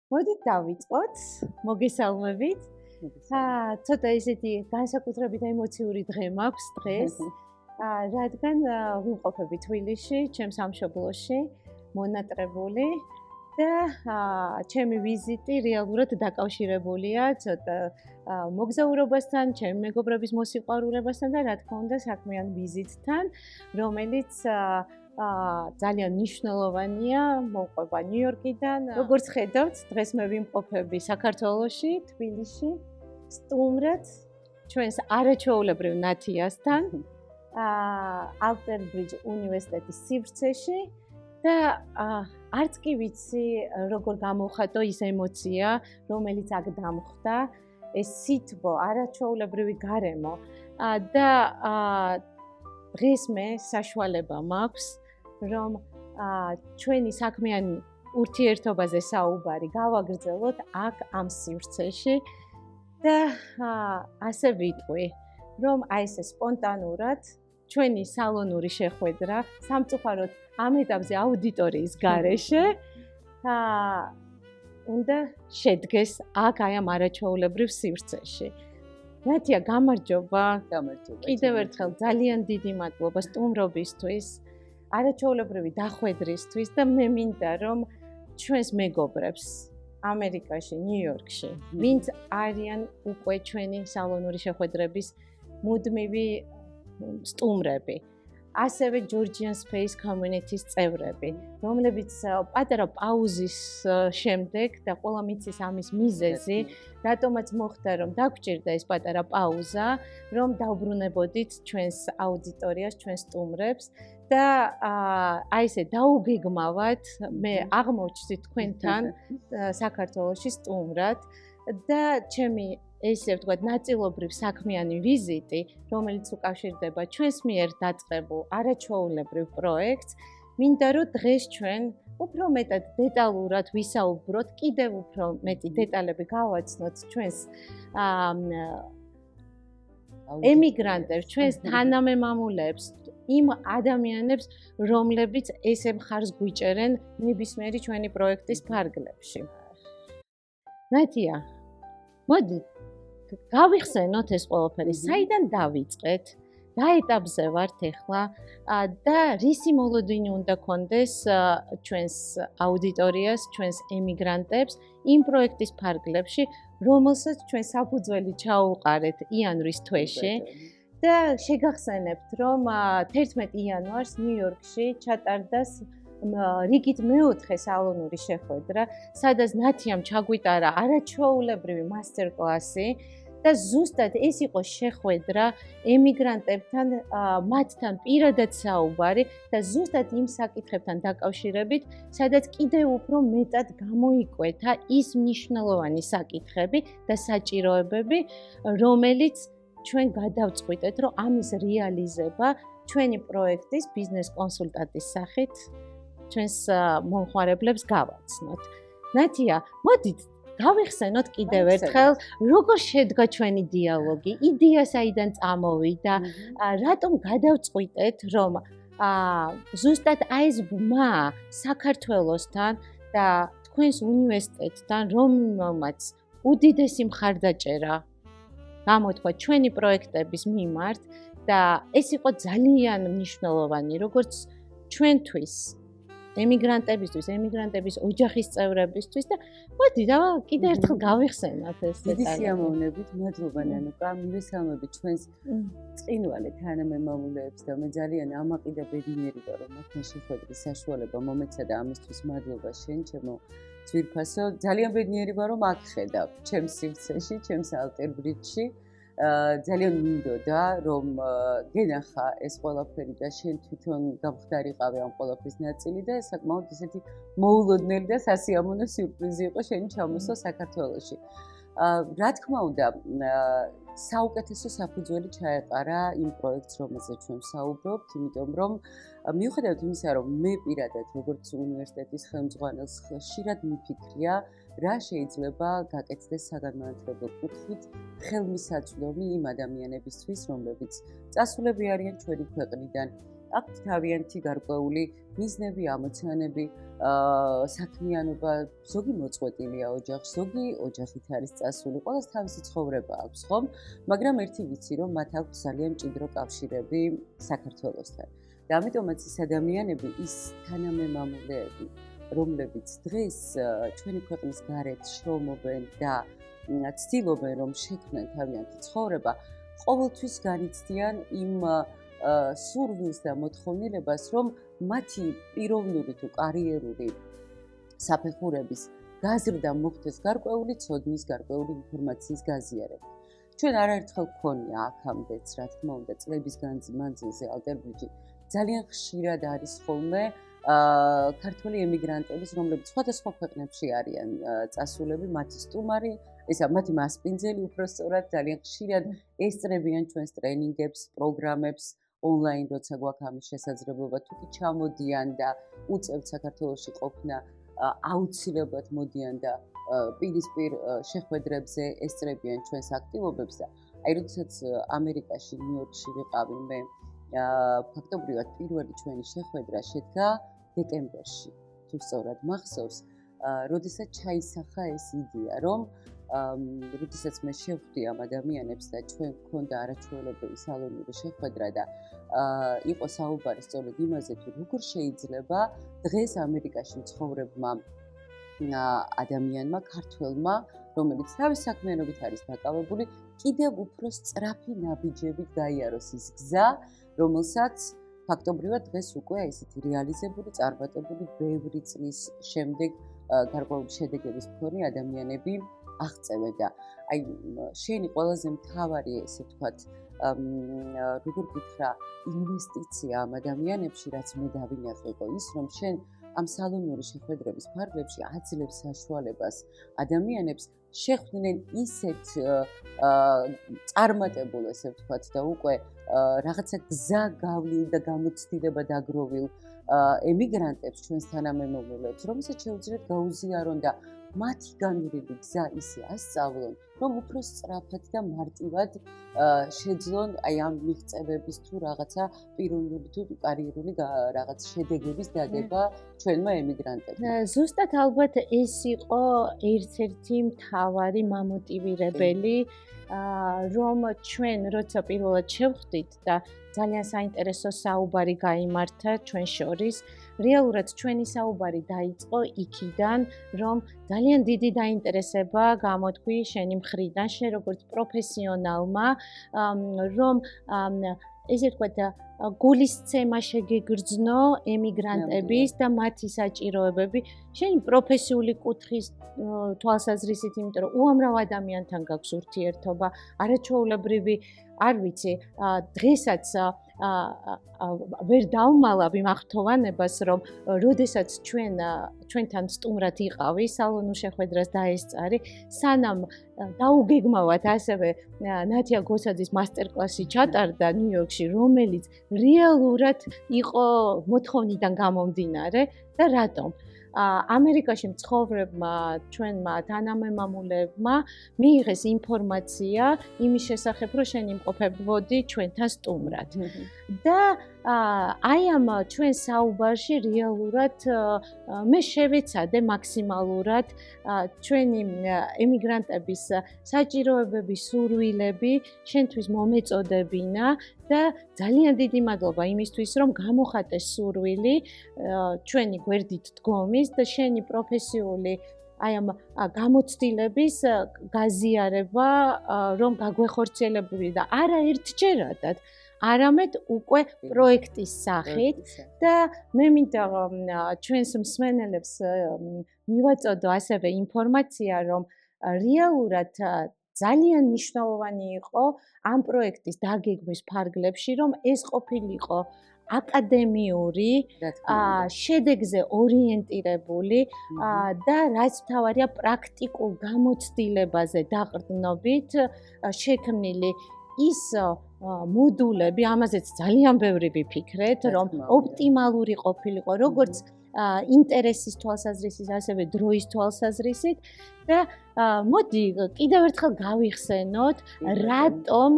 მოდით დავიწყოთ, მოგესალმებით. ცოტა ისეთი განსაკუთრებით ემოციური დღე მაქვს დღეს. რადგან ვიმყოფები თბილისში, ჩემს სამშობლოში, მონატრებული და ჩემი ვიზიტი რეალურად დაკავშირებულია ცოტა მოგზაურობასთან, ჩემი მეგობრების მოსიყვარულებასთან და რა თქმა უნდა საქმიან ვიზიტთან, რომელიც ძალიან მნიშვნელოვანია, მოვყვება ნიუ-იორკიდან. როგორც ხედავთ, დღეს მე ვიმყოფები საქართველოში, თბილისში, სტუმრად ჩვენს არაჩვეულებრივ ნათიასთან, ალტერ-ბრიჯ უნივერსიტეტის სივრცეში და არც კი ვიცი, როგორ გამოვხატო ის ემოცია, რომელიც აქ დამხვდა, ეს სითბო, არაჩვეულებრივი გარემო და დღეს მე საშუალება მაქვს რომ ჩვენი საქმიანი ურთიერთობაზე საუბარი გავაგრძელოთ აქ ამ სივრცეში და ასე ვიტყვი, რომ აი ესე სპონტანურად ჩვენი სალონური შეხვედრა სამწუხაროდ ამ ეტაპზე აუდიტორიის გარეშე უნდა შედგეს აქ აი ამ არაჩვეულებრივ სივრცეში. ნათია, გამარჯობა. კიდევ ერთხელ ძალიან დიდი მადლობა სტუმრობისთვის. არაჩვეულებრივი დახვედრისთვის და მე მინდა რომ ჩვენს მეგობრებს ამერიკაში, ნიუ-იორკში, ვინც არიან უკვე ჩვენი სალონური შეხვედრების მუდმივი სტუმრები, ასევე Georgian Space Community-ს წევრები, რომლებიც პატარა პაუზის შემდეგ და ყველა მიცის ამის მიზეზი, რატომაც მოხდა რომ დაგვჭირდა ეს პატარა პაუზა, რომ დავბრუნებოდით ჩვენს აუდიტორიას, ჩვენს სტუმრებს და აი ესე დაუგეგმავად მე აღმოჩნდი თქვენთან საქართველოში სტუმრად და ჩემი ესე ვთქვათ ნაწილობრივ საქმიანი ვიზიტი, რომელიც უკავშირდება ჩვენს მიერ დაწყებულ არაჩვეულებრივ პროექტს, მინდა რომ დღეს ჩვენ უფრო მეტად დეტალურად ვისაუბროთ, კიდევ უფრო მეტი დეტალები გავაცნოთ ჩვენს ემიგრანტებს, ჩვენს თანამემამულეებს, იმ ადამიანებს, რომლებიც ესე მხარს გვიჭერენ ნებისმიერი ჩვენი პროექტის ფარგლებში. ნათია, მოდი გავიხსენოთ ეს ყველაფერი, საიდან დავიწყეთ, რა ეტაპზე ვართ ახლა და რისი მოლოდინი უნდა გქონდეს ჩვენს აუდიტორიას, ჩვენს ემიგრანტებს იმ პროექტის ფარგლებში, რომელსაც ჩვენ საფუძველი ჩაუყარეთ იანვრის თვეში და შეგახსენებთ, რომ 11 იანვარს ნიუ-იორკში ჩატარდა რიგით მეოთხე სალონური შეხვედრა, სადაც ნათიამ ჩაგვიტარა არაჩვეულებრივი მასტერ-კლასი და ზუსტად ეს იყო შეხვედრა ემიგრანტებთან, მათთან პირადად საუბარი და ზუსტად იმ საკითხებთან დაკავშირებით, სადაც კიდევ უფრო მეტად გამოიკვეთა ის მნიშვნელოვანი საკითხები და საჭიროებები, რომელიც ჩვენ გადავწყვიტეთ, რომ ამის რეალიზება ჩვენი პროექტის ბიზნეს კონსულტანტის სახით ჩვენს მომხმარებლებს გავაცნოთ. ნათია, მოდით გავიხსენოთ კიდევ ერთხელ, როგორ შედგა ჩვენი დიალოგი, იდეა საიდან წამოვიდა, რატომ გადავწყვიტეთ, რომ ზუსტად აი ეს ბმა საქართველოსთან და თქვენს უნივერსიტეტთან, რომელმაც უდიდესი მხარდაჭერა გამოთქვა ჩვენი პროექტების მიმართ და ეს იყო ძალიან მნიშვნელოვანი, როგორც ჩვენთვის ემიგრანტებისთვის, ემიგრანტების ოჯახის წევრებისთვის და მოდი კიდევ ერთხელ გავიხსენოთ ეს დიდი სიამოვნებით, მადლობა ნანუკა, მივესალმებით ჩვენს წინვალე თანამემამულეებს და მე ძალიან ამაყი და ბედნიერი ვარ, რომ მათთან შეხვედრის საშუალება მომეცა და ამისთვის მადლობა შენ, ჩემო ძვირფასო. ძალიან ბედნიერი ვარ, რომ აქ ხედავ, ჩემს სივრცეში, ჩემს ალტერ-ბრიჯში. ძალიან მინდოდა რომ გენახა ეს ყველაფერი და შენ თვითონ გამხდარიყავი ამ ყველაფრის ნაწილი და საკმაოდ ისეთი მოულოდნელი და სასიამოვნო სიურპრიზი იყო შენი ჩამოსვლა საქართველოში. რა თქმა უნდა, საუკეთესო საფუძველი ჩაეყარა იმ პროექტს, რომელზეც ჩვენ ვსაუბრობთ, იმიტომ რომ მიუხედავად იმისა, რომ მე პირადად როგორც უნივერსიტეტის ხელმძღვანელს ხშირად მიფიქრია, რა შეიძლება გაკეთდეს საგანმანათლებლო კუთხით ხელმისაწვდომი იმ ადამიანებისთვის, რომლებიც წასულები არიან ჩვენი ქვეყნიდან, აქვთ თავიანთი გარკვეული მიზნები, ამოცანები, საქმიანობა, ზოგი მოწყვეტილია ოჯახში, ზოგი ოჯახით არის წასული, ყველას თავისი ცხოვრება აქვს, ხომ? მაგრამ ერთი ვიცი, რომ მათ აქვთ ძალიან მჭიდრო კავშირები საქართველოსთან. და ამიტომაც ის ადამიანები, ის თანამემამულეები, რომლებიც დღეს ჩვენი ქვეყნის გარეთ შრომობენ და ცდილობენ, რომ შექმნან თავიანთი ცხოვრება, ყოველთვის განიცდიან იმ სურვილს და მოთხოვნილებას, რომ მათი პიროვნული თუ კარიერული საფეხურების გაზრდა მოხდეს გარკვეული ცოდნის, გარკვეული ინფორმაციის გაზიარებით. ჩვენ არაერთხელ გქონია აქამდეც, რა თქმა უნდა, წლების მანძილზე ალტერბრიჯი ძალიან ხშირად არის ხოლმე ქართველი ემიგრანტების, რომლებიც სხვადასხვა ქვეყნებში არიან წასულები, მათი სტუმარი, მათი მასპინძელი უпростоრად ძალიან ხშირად ესწრებიან ჩვენს ტრენინგებს, პროგრამებს ონლაინ, როცა გვაქვს ამის შესაძლებლობა, თუ კი ჩამოდიან და უწევთ საქართველოში ყოფნა, აუცილებლად მოდიან და პირისპირ შეხვედრებზე ესწრებიან ჩვენს აქტივობებს და აი როდესაც ამერიკაში, ნიუ-იორკში ვიყავი მე, ფაქტობრივად პირველი ჩვენი შეხვედრა შედგა დეკემბერში, თუ სწორად მახსოვს, როდესაც ჩაისახა ეს იდეა, რომ როდესაც მე შევხვდი ამ ადამიანებს და ჩვენ გქონდა არაჩვეულებრივი სალონური შეხვედრა და იყო საუბარი სწორედ იმაზე, თუ როგორ შეიძლება დღეს ამერიკაში მცხოვრებმა ადამიანმა, ქართველმა, რომელიც თავის საქმიანობით არის დაკავებული, კიდევ უფრო სწრაფი ნაბიჯებით გაიაროს ის გზა, რომელსაც ფაქტობრივად დღეს უკვე ესეთი რეალიზებული, წარმატებული ბევრი წლის შემდეგ გარკვეული შედეგების მქონე ადამიანები აღწევენ და აი შენი ყველაზე მთავარი ესე ვთქვათ როგორ გითხრა ინვესტიცია ამ ადამიანებში, რაც მე დავინახე, იყო ის, რომ შენ ამ სალონური შეხვედრების ფარგლებში აძლევს საშუალებას ადამიანებს შეხვდნენ ისეთ წარმატებულ, ესე ვთქვათ და უკვე რაღაცა გზა გავლილ და გამოცდილება დაგროვილ ემიგრანტებს, ჩვენს თანამემამულეებს, რომელსაც შეუძლიათ გაუზიარონ და მათი განვლილი გზა ისე ასწავლონ, რომ უფრო სწრაფად და მარტივად შეძლონ აი ამ მიღწევების თუ რაღაცა პიროვნული თუ კარიერული რაღაც შედეგების დადება ჩვენმა ემიგრანტებმა. ზუსტად ალბათ ეს იყო ერთ-ერთი მთავარი მამოტივირებელი, რომ ჩვენ როცა პირველად შევხვდით და ძალიან საინტერესო საუბარი გაიმართა ჩვენ შორის, რეალურად ჩვენი საუბარი დაიწყო იქიდან, რომ ძალიან დიდი დაინტერესება გამოთქვი შენი მხრიდან, შენ როგორც პროფესიონალმა, რომ ესე ვთქვათ, გულისცემა შეგეგრძნო ემიგრანტების და მათი საჭიროებები, შენი პროფესიული კუთხის თვალსაზრისით, იმიტომ რომ უამრავ ადამიანთან გაქვს ურთიერთობა, არაჩვეულებრივი, არ ვიცი, დღესაც ვერ დავმალავ იმ აღთოვანებას, რომ როდესაც ჩვენთან სტუმრად იყავი, სალონურ შეხვედრას დაესწარი, სანამ დაუგეგმავად ასევე ნათია გოსაძის მასტერკლასი ჩატარდა ნიუ-იორკში, რომელიც რეალურად იყო მოთხოვნიდან გამომდინარე და რატომ? ამერიკაში მცხოვრებმა ჩვენმა თანამემამულეებმა მიიღეს ინფორმაცია იმის შესახებ, რომ შენ იმყოფებოდი ჩვენთან სტუმრად. და აი ამ ჩვენ საუბარში რეალურად მე შევეცადე მაქსიმალურად ჩვენი ემიგრანტების საჭიროებები, სურვილები შენთვის მომეწოდებინა და ძალიან დიდი მადლობა იმისთვის, რომ გამოხატეს სურვილი ჩვენი გვერდით დგომის და შენი პროფესიული აი ამ გამოცდილების გაზიარება, რომ გაგვეხორციელებური და არა ერთჯერადად, არამედ უკვე პროექტის სახით და მე მინდა ჩვენს მსმენელებს მივაწოდო ასევე ინფორმაცია, რომ რეალურად ძალიან მნიშვნელოვანი იყო ამ პროექტის დაგეგმვის ფარგლებში, რომ ეს ყოფილიყო აკადემიური, შედეგზე ორიენტირებული და რაც მთავარია პრაქტიკულ გამოცდილებაზე დაყრდნობით შექმნილი ის მოდულები, ამაზეც ძალიან ბევრი ვიფიქრეთ, რომ ოპტიმალური ყოფილიყო, როგორც ინტერესის თვალსაზრისით, ასევე დროის თვალსაზრისით და მოდი კიდევ ერთხელ გავიხსენოთ, რატომ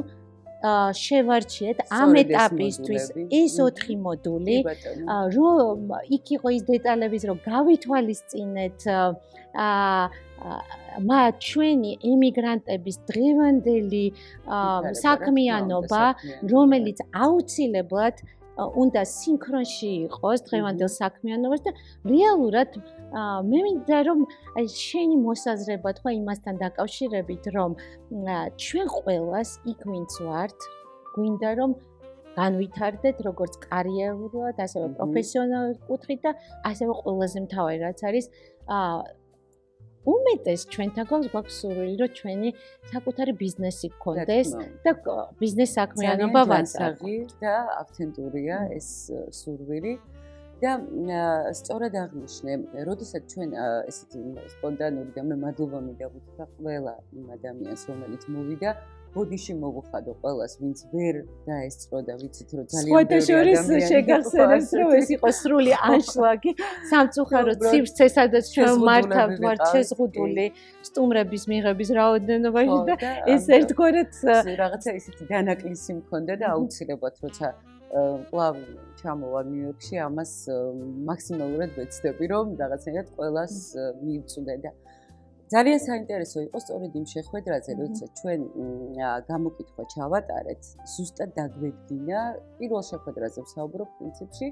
შევარჩიეთ ამ ეტაპისთვის ეს 4 მოდული, რომ იქ იყო ის დეტალების, რომ გავითვალისწინეთ ჩვენი ემიგრანტების დღევანდელი საქმიანობა, რომელიც აუცილებლად უნდა სინქრონში იყოს დღევანდელ საქმიანობას და რეალურად მე მინდა რომ შენი მოსაზრება თქვა იმასთან დაკავშირებით, რომ ჩვენ ყველას იქ ვინც ვართ, გვინდა რომ განვითარდეთ როგორც კარიერულად, ასევე პროფესიონალურ კუთხით და ასევე ყველაზე მთავარი რაც არის უმეტეს ჩვენთან გვაქვს სურვილი, რომ ჩვენი საკუთარი ბიზნესი გქონდეს და ბიზნეს საქმიანობა ვაწარმოოთ. და ავთენტურია ეს სურვილი და სწორად აღნიშნე, როდესაც ჩვენ ესეთი სპონტანური და მე მადლობა მინდა ვუთხრა ყველა იმ ადამიანს, რომელიც მოვიდა ბოდიში მოვუხადო ყველას, ვინც ვერ დაესწრო და ვიცით რომ ძალიან ბევრი ადამიანი შეგახსენებს რომ ეს იყო სრული ანშლაგი სამწუხაროდ სივრცე სადაც ჩვენ მართავთ ვართ შეზღუდული სტუმრების მიღების რაოდენობაში და ეს ერთგვარად რაღაცა ისეთი დანაკლისი მქონდა და აუცილებლად როცა კლავ ჩამოვა ნიუ-იორკში ამას მაქსიმალურად ვეცდები რომ რაღაცნაირად ყველას მივწვდე და ძალიან საინტერესო იყო სწორედ იმ შეხვედრაზე, როდესაც ჩვენ გამოკითხვა ჩავატარეთ, ზუსტად დაგვედგინა, პირველ შეხვედრაზე ვსაუბრობ პრინციპში,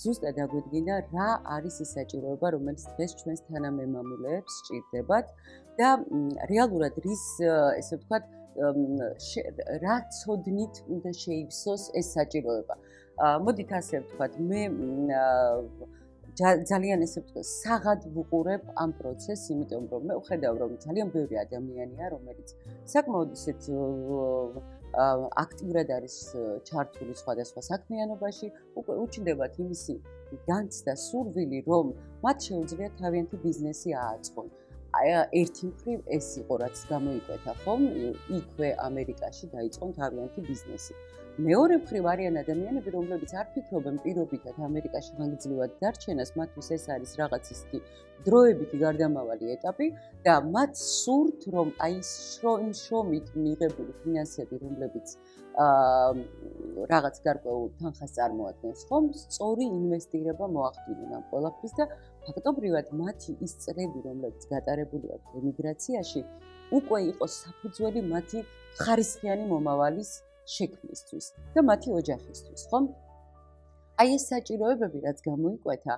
ზუსტად დაგვედგინა რა არის ის საჭიროება, რომელიც დღეს ჩვენს თანამემამულეებს სჭირდებათ და რეალურად რის, ესე ვთქვათ, რა ცოდნით უნდა შეივსოს ეს საჭიროება. მოდით ასე ვთქვათ, მე ძალიან ესე ვთქვათ, საღად ვუყურებ ამ პროცესს, იმიტომ რომ მე ვხედავ, რომ ძალიან ბევრი ადამიანია, რომელიც საკმაოდ ისეთ აქტიურად არის ჩართული სხვადასხვა საქმიანობაში, უკვე უჩნდებათ იმისი განცდა სურვილი, რომ მათ შეუძლიათ თავიანთი ბიზნესი ააწყონ. ერთი მხრივ ეს იყო, რაც გამოიკვეთა, ხომ? იქვე ამერიკაში დაიწყონ თავიანთი ბიზნესი. მეორე მხრივ არიან ადამიანები, რომლებიც არ ფიქრობენ პირობითად ამერიკაში ხანგრძლივად დარჩენას, მათთვის ეს არის რაღაც ისეთი დროებითი გარდამავალი ეტაპი და მათ სურთ, რომ აი ის შრომით მიღებული ფინანსები, რომლებიც რაღაც გარკვეულ თანხას წარმოადგენს, ხომ, სწორი ინვესტირება მოახდინონ ამ ყველაფრის და ფაქტობრივად მათი ის წლები, რომლებიც გატარებული აქვს ემიგრაციაში, უკვე იყო საფუძველი მათი ხარისხიანი მომავალის შექმნისთვის და მათი ოჯახისთვის, ხომ? აი ეს საჭიროებები, რაც გამოიკვეთა,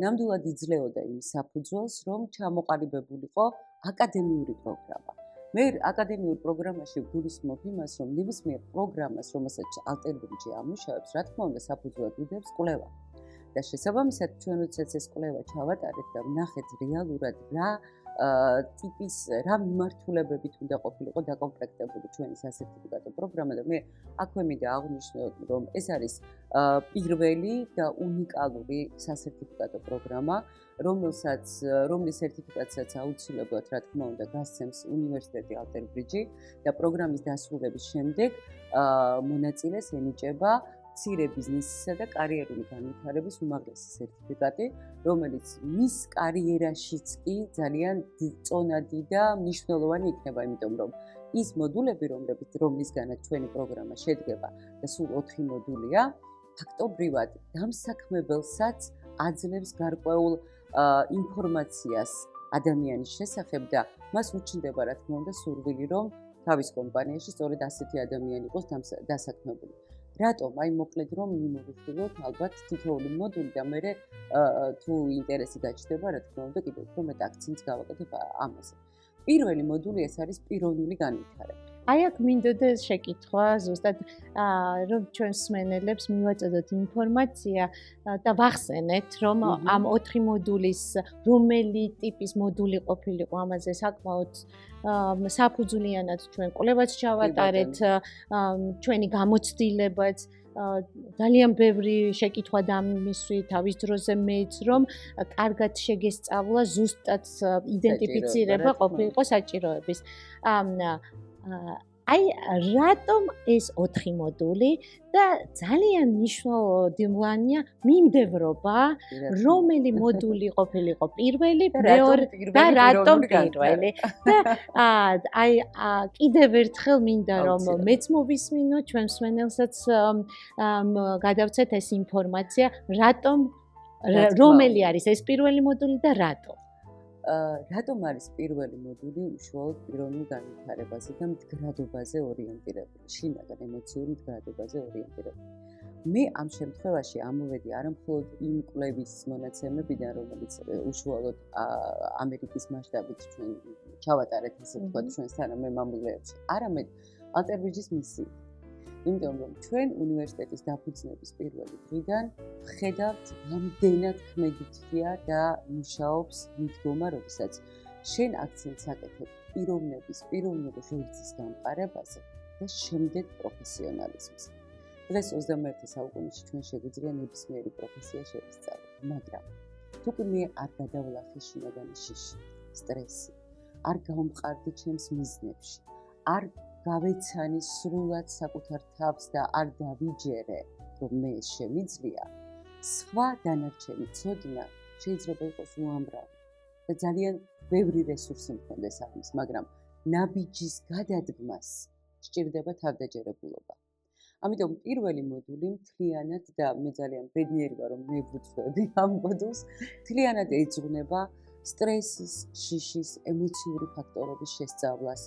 ნამდვილად იძლეოდა იმ საფუძველს, რომ ჩამოყალიბებულიყო აკადემიური პროგრამა. მე აკადემიურ პროგრამაში ვგულისხმობ იმას, რომ ნებისმიერ პროგრამას, რომელსაც ალტერბრიჯი ამუშავებს, რა თქმა უნდა, საფუძვლად უდევს კვლევა. და შესაბამისად, ჩვენ როდესაც ეს კვლევა ჩავატარეთ და ვნახეთ რეალურად ტიპის რა მიმართულებებით უნდა ყოფილიყო დაკომპლექტებული ჩვენი სასერტიფიკატო პროგრამა და მე აქვე მინდა აღვნიშნო, რომ ეს არის პირველი და უნიკალური სასერტიფიკატო პროგრამა, რომლის სერტიფიკაციაც აუცილებლად, რა თქმა უნდა, გასცემს უნივერსიტეტი ალტერბრიჯი და პროგრამის დასრულების შემდეგ მონაწილეს ენიჭება მცირე ბიზნესისა და კარიერული განვითარების უმაღლესი სერტიფიკატი, რომელიც მის კარიერაშიც კი ძალიან წონადი და მნიშვნელოვანი იქნება, იმიტომ რომ ის მოდულები, რომლისგანაც ჩვენი პროგრამა შედგება და სულ 4 მოდულია, ფაქტობრივად დამსაქმებელსაც აძლევს გარკვეულ ინფორმაციას ადამიანის შესახებ და მას უჩნდება, რა თქმა უნდა, სურვილი, რომ თავის კომპანიაში სწორედ ასეთი ადამიანი იყოს დასაქმებული. რატომ? აი მოკლედ რომ მივიხილოთ ალბათ თითოეული მოდული და მე თუ ინტერესი გაჩნდება, რა თქმა უნდა, კიდევ უფრო მეტ აქცენტს გავაკეთებ ამაზე. პირველი მოდული ეს არის პიროვნული განვითარება. აი აქ მინდოდა შეკითხვა ზუსტად რომ ჩვენ მსმენელებს მივაწოდოთ ინფორმაცია და ვახსენეთ რომ ამ 4 მოდულის რომელი ტიპის მოდული ყოფილიყო ამაზე საკმაოდ საფუძვლიანად ჩვენ კვლევაც ჩავატარეთ ჩვენი გამოცდილებაც ძალიან ბევრი შეკითხვა დამისვი თავის დროზე მეც რომ კარგად შეგესწავლა ზუსტად იდენტიფიცირება ყოფილიყო საჭიროების აი რატომ ეს 4 მოდული და ძალიან მნიშვნელოვანია მიმდევრობა, რომელი მოდული ყოფილიყო პირველი, მეორე და რატომ პირველი. და აი კიდევ ერთხელ მინდა რომ მეც მოვისმინო, ჩვენ მსმენელსაც გადავცეთ ეს ინფორმაცია, რატომ რომელი არის ეს პირველი მოდული და რატომ? რატომ არის პირველი მოდული უშუალოდ პიროვნულ განვითარებაზე და მდგრადობაზე ორიენტირებული, შინაგან ემოციური მდგრადობაზე ორიენტირებული. მე ამ შემთხვევაში ამოვედი არა მხოლოდ იმ კვლევის მონაცემებიდან, რომელიც უშუალოდ ამერიკის მასშტაბით ჩვენ ჩავატარეთ, ასე ვთქვათ, ჩვენს თანამემამულეებში, არამედ ალტერბიჯის მისიით. იმიტომ რომ ჩვენ უნივერსიტეტის დაფუძნების პირველი დღიდან ვხედავთ, რამდენად ქმედითია და მუშაობს მიდგომა, როდესაც შენ აქცენტს აკეთებ პიროვნების, პიროვნული ღერძის გამყარებაზე და შემდეგ პროფესიონალიზმზე. დღეს 21 საუკუნეში ჩვენ შეგვიძლია ნებისმიერი პროფესია შევისწავლოთ, მაგრამ თუ კი მე არ გადავლახე შინაგანი შიში, სტრესი, არ გავმყარდი ჩემს მიზნებში, არ გავეცანი სრულად საკუთარ თავს და არ დავიჯერე, რომ მე შემიძლია, სხვა დანარჩენი ცოდნა შეიძლება იყოს უამრავი და ძალიან ბევრი რესურსი მქონდეს ამის, მაგრამ ნაბიჯის გადადგმას სჭირდება თავდაჯერებულობა. ამიტომ პირველი მოდული მთლიანად და მე ძალიან ბედნიერი ვარ, რომ მე ვუძღვები ამ მოდულს, მთლიანად ეძღვნება სტრესის, შიშის, ემოციური ფაქტორების შესწავლას,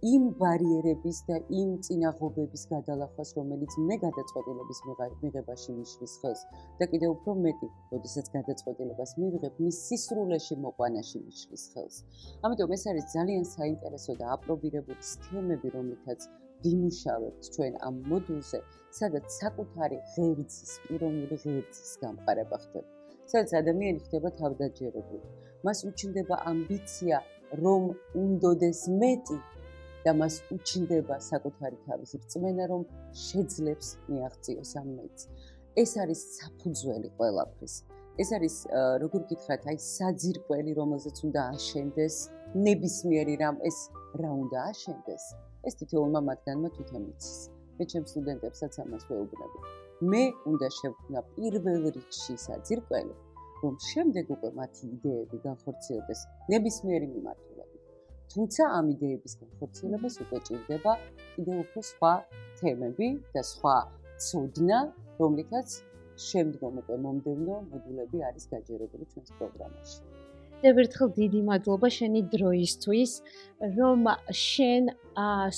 იმ ბარიერების და იმ წინაღობების გადალახვას, რომელიც მე გადაწყვეტილების მიღებაში მიშლის ხელს და კიდევ უფრო მეტი, როდესაც გადაწყვეტილებას მივიღებ, მის სისრულეში მოყვანაში მიშლის ხელს. ამიტომ ეს არის ძალიან საინტერესო და აპრობირებული სქემები, რომლითაც ვიმუშავებთ ჩვენ ამ მოდულზე, სადაც საკუთარი ღერძის, პიროვნული ღერძის გამყარება ხდება, სადაც ადამიანი ხდება თავდაჯერებული. მას უჩნდება ამბიცია, რომ უნდოდეს მეტი და მას უჩნდება საკუთარი თავის რწმენა, რომ შეძლებს მიაღწიოს ამ მეტს. ეს არის საფუძველი ყველაფრის. ეს არის, როგორ გითხრათ, აი საძირკველი, რომელზეც უნდა აშენდეს ნებისმიერი რამ, ეს რა უნდა აშენდეს. ეს თითოეულმა მათგანმა თვითონ იცის. მე ჩემს სტუდენტებსაც ამას ვეუბნები. მე უნდა შევქმნა პირველ რიგში საძირკველი, რომ შემდეგ უკვე მათი იდეები განხორციელდეს ნებისმიერი მიმართულებით. თუმცა ამ იდეების განხორციელებას უკვე ჭირდება კიდევ უფრო სხვა თემები და სხვა ცოდნა, რომლითაც შემდგომ უკვე მომდევნო მოდულები არის გაჯერებული ჩვენს პროგრამაში. ერთხელ დიდი მადლობა შენი დროისთვის, რომ შენ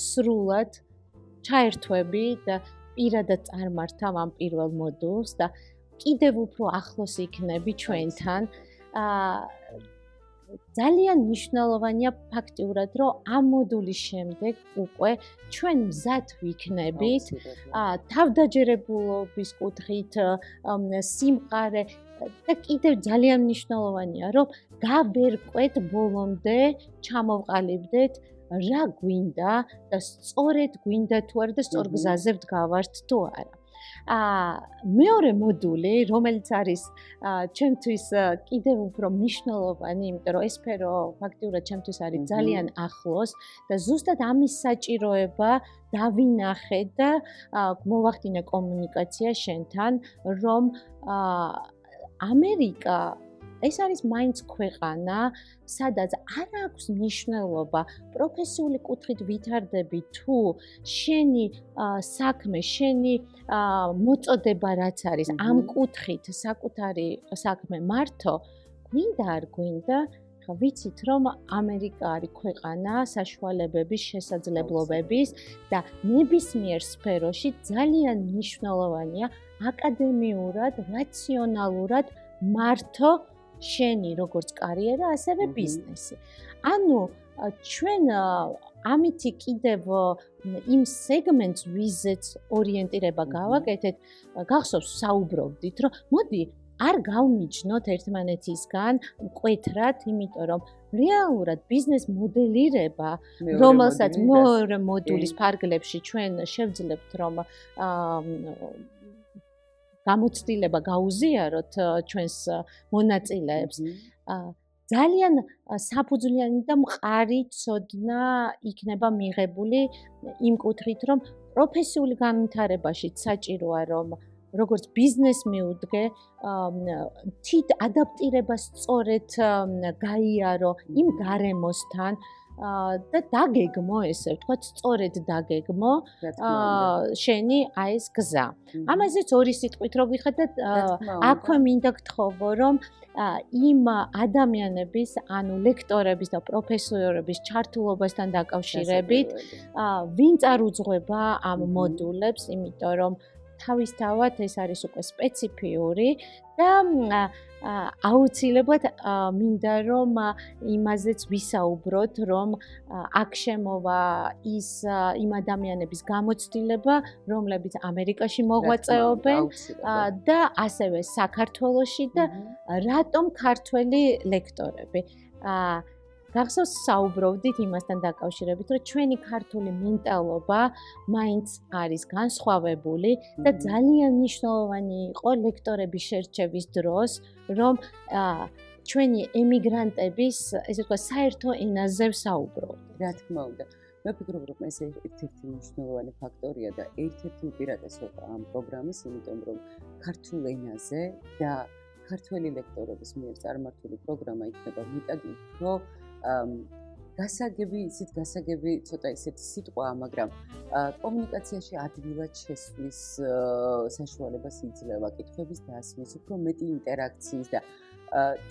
სრულად ჩაერთვები და პირადად წარმართავ ამ პირველ მოდულს და კიდევ უფრო ახლოს იქნები ჩვენთან. ძალიან მნიშვნელოვანია ფაქტიურად, რომ ამ მოდულის შემდეგ უკვე ჩვენ მზად ვიქნებით თავდაჯერებულობის კუთხით, სიმყარე და კიდევ ძალიან მნიშვნელოვანია, რომ გავერკვეთ ბოლომდე, ჩამოვყალიბდეთ რა გვინდა და სწორედ გვინდა თუ არა და სწორ გზაზე ვდგავართ თუ არა. მეორე მოდული, რომელიც არის ჩემთვის კიდევ უფრო მნიშვნელოვანი, იმიტომ რომ ეს სფერო ფაქტიურად ჩემთვის არის ძალიან ახლოს და ზუსტად ამის საჭიროება დავინახე და მოვახდინე კომუნიკაცია შენთან, რომ ამერიკა ეს არის მაინც ქვეყანა, სადაც არ აქვს მნიშვნელობა პროფესიული კუთხით ვითარდები თუ შენი საქმე, შენი მოწოდება რაც არის, ამ კუთხით საკუთარი საქმე მართო, გვინდა არ გვინდა, ვიცით რომ ამერიკა არის ქვეყანა საშუალებების, შესაძლებლობების და ნებისმიერ სფეროში ძალიან მნიშვნელოვანია აკადემიურად, რაციონალურად მართო შენი როგორც კარიერა, ასევე ბიზნესი. ანუ ჩვენ ამითი კიდევ იმ სეგმენტს ვიზეც ორიენტირება გავაკეთეთ, გახსოვს საუბრობდით, რომ მოდი არ გავმიჯნოთ ერთმანეთისგან მკვეთრად, იმიტომ რომ რეალურად ბიზნეს მოდელირება, რომელსაც მეორე მოდულის ფარგლებში ჩვენ შევძლებთ, რომ გამოცდილება გაუზიაროთ ჩვენს მონაწილეებს. ძალიან საფუძვლიანი და მყარი ცოდნა იქნება მიღებული იმ კუთხით, რომ პროფესიული განვითარებაშიც საჭიროა, რომ როგორც ბიზნეს მიუდგე, თვით ადაპტირებას სწორედ გაიარო იმ გარემოსთან და დაგეგმო, ესე ვთქვათ, სწორედ დაგეგმო შენი აი ეს გზა. ამაზეც ორი სიტყვით რო გიხადეთ, აქვე მინდა გთხოვო, რომ იმ ადამიანების, ანუ ლექტორების და პროფესორების ჩართულობასთან დაკავშირებით, ვინ წარუძღვება ამ მოდულებს, იმიტომ რომ თავისთავად ეს არის უკვე სპეციფიური და აუცილებლად მინდა რომ იმაზეც ვისაუბროთ, რომ აქ შემოვა იმ ადამიანების გამოცდილება, რომლებიც ამერიკაში მოღვაწეობენ და ასევე საქართველოში და რატომ ქართველი ლექტორები. გახსოვს საუბრობდით იმასთან დაკავშირებით, რომ ჩვენი ქართული მენტალობა მაინც არის განსხვავებული და ძალიან მნიშვნელოვანი იყო ლექტორების შერჩევის დროს, რომ ჩვენი ემიგრანტების, ესე ვთქვათ, საერთო ენაზე ვსაუბრობთ. რა თქმა უნდა. მე ვფიქრობ, რომ ეს ერთ-ერთი მნიშვნელოვანი ფაქტორია და ერთ-ერთი უპირატესობა ამ პროგრამის, იმიტომ რომ ქართულ ენაზე და ქართველი ლექტორების მიერ წარმართული პროგრამა იქნება მეტად უფრო გასაგები, ცოტა ისეთი სიტყვაა, მაგრამ კომუნიკაციაში ადვილად შესვლის საშუალებას იძლევა, კითხვების დასმის, უფრო მეტი ინტერაქციის და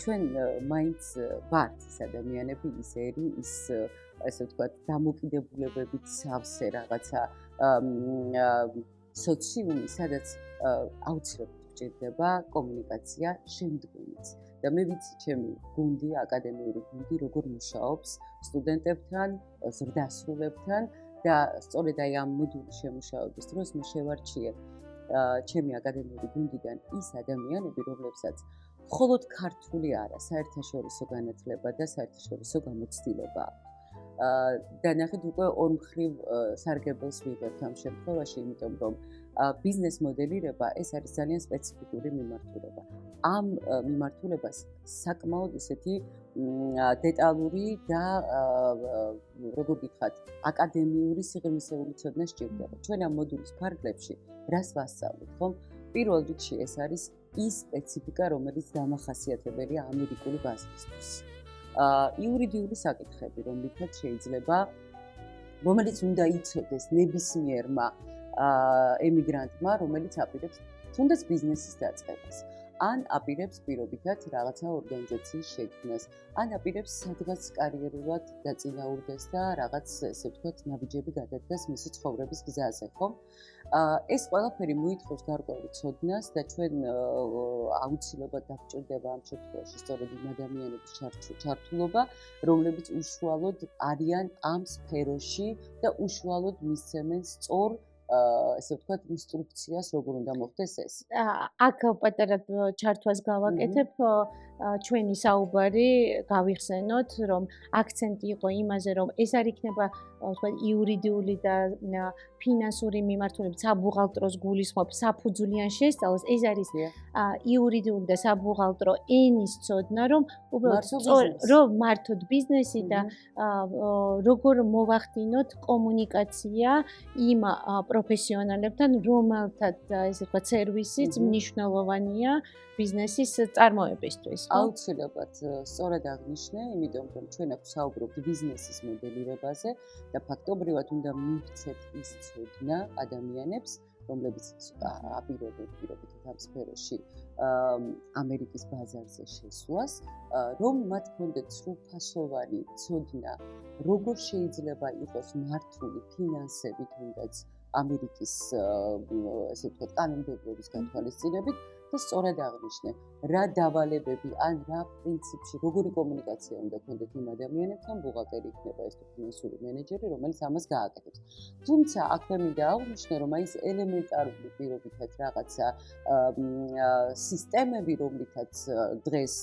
ჩვენ მაინც ვართ ის ადამიანები, ის ერი, ის ესე ვთქვათ, დამოკიდებულებებით სავსე რაღაცა სოციუმი, სადაც აუცილებლად გჭირდება კომუნიკაცია შემდგომიც. და მე ვიცი, ჩემი გუნდი, აკადემიური გუნდი, როგორ მუშაობს სტუდენტებთან, ზრდასრულებთან და სწორედ აი ამ მოდულის შემუშავების დროს მე შევარჩიე ჩემი აკადემიური გუნდიდან ის ადამიანები, რომლებსაც მხოლოდ ქართული არა, საერთაშორისო განათლება და საერთაშორისო გამოცდილება აქვს. და ნახეთ, უკვე ორმხრივ სარგებელს ვიღებთ ამ შემთხვევაში, იმიტომ რომ ბიზნეს მოდელირება ეს არის ძალიან სპეციფიკური მიმართულება. ამ მიმართულებას საკმაოდ ისეთი დეტალური და როგორ გითხრათ, აკადემიური სიღრმისეული ცოდნა სჭირდება. ჩვენ ამ მოდულის ფარგლებში რას ვასწავლეთ, ხომ? პირველ რიგში ეს არის ის სპეციფიკა, რომელიც დამახასიათებელია ამერიკული ბაზისისთვის. იურიდიული საკითხები, რომელიც უნდა იცოდეს ნებისმიერმა ემიგრანტმა, რომელიც აპირებს თუნდაც ბიზნესის დაწყებას, ან აპირებს პირობითად რაღაცა ორგანიზაციის შექმნას, ან აპირებს სადღაც კარიერულად დაწინაურდეს და რაღაც, ესე ვთქვათ, ნაბიჯები გადადგას მისი ცხოვრების გზაზე, ხო? ეს ყველაფერი მოითხოვს გარკვეულ ცოდნას და ჩვენ აუცილებლად დაგვჭირდება ამ შემთხვევაში სწორედ იმ ადამიანების ჩართულობა, რომლებიც უშუალოდ არიან ამ სფეროში და უშუალოდ მისცემენ სწორ ესე ვთქვათ, ინსტრუქციას, როგორ უნდა მოხდეს ეს. აქ პატარა ჩართვას გავაკეთებ, ჩვენი საუბარი გავიხსენოთ, რომ აქცენტი იყო იმაზე, რომ ეს არ იქნება, ვთქვათ, იურიდიული და ფინანსური მიმართულებით საბუღალტროს გულისხმობ საფუძვლიან შესწავლას, ეს არის იურიდიული და საბუღალტრო ენის ცოდნა, რომ უბრალოდ მართოთ ბიზნესი და როგორ მოვახდინოთ კომუნიკაცია იმ პროფესიონალებთან, რომელთაც ესე ვთქვათ, სერვისიც მნიშვნელოვანია ბიზნესის წარმოებისთვის. აუცილებლად სწორად აღნიშნე, იმიტომ რომ ჩვენ აქ ვსაუბრობთ ბიზნესის მოდელირებაზე და ფაქტობრივად უნდა მივცეთ ის ცოდნა ადამიანებს, რომლებიც აპირებენ ამ სფეროში ამერიკის ბაზარზე შესვლას, რომ მათ ჰქონდეთ სრულფასოვანი ცოდნა, როგორ შეიძლება იყოს მართული ფინანსები თუნდაც ამერიკის ესე ვთქვათ, კანონმდებლობის გათვალისწინებით და სწორად აღნიშნე, რა დავალებები ან რა პრინციპში, როგორი კომუნიკაცია უნდა გქონდეთ იმ ადამიანებთან, ბუღალტერი იქნება ეს თუ ფინანსური მენეჯერი, რომელიც ამას გააკეთებს. თუმცა აქვე მინდა აღვნიშნო, რომ აი ეს ელემენტარული პირობითად რაღაცა სისტემები, რომლითაც დღეს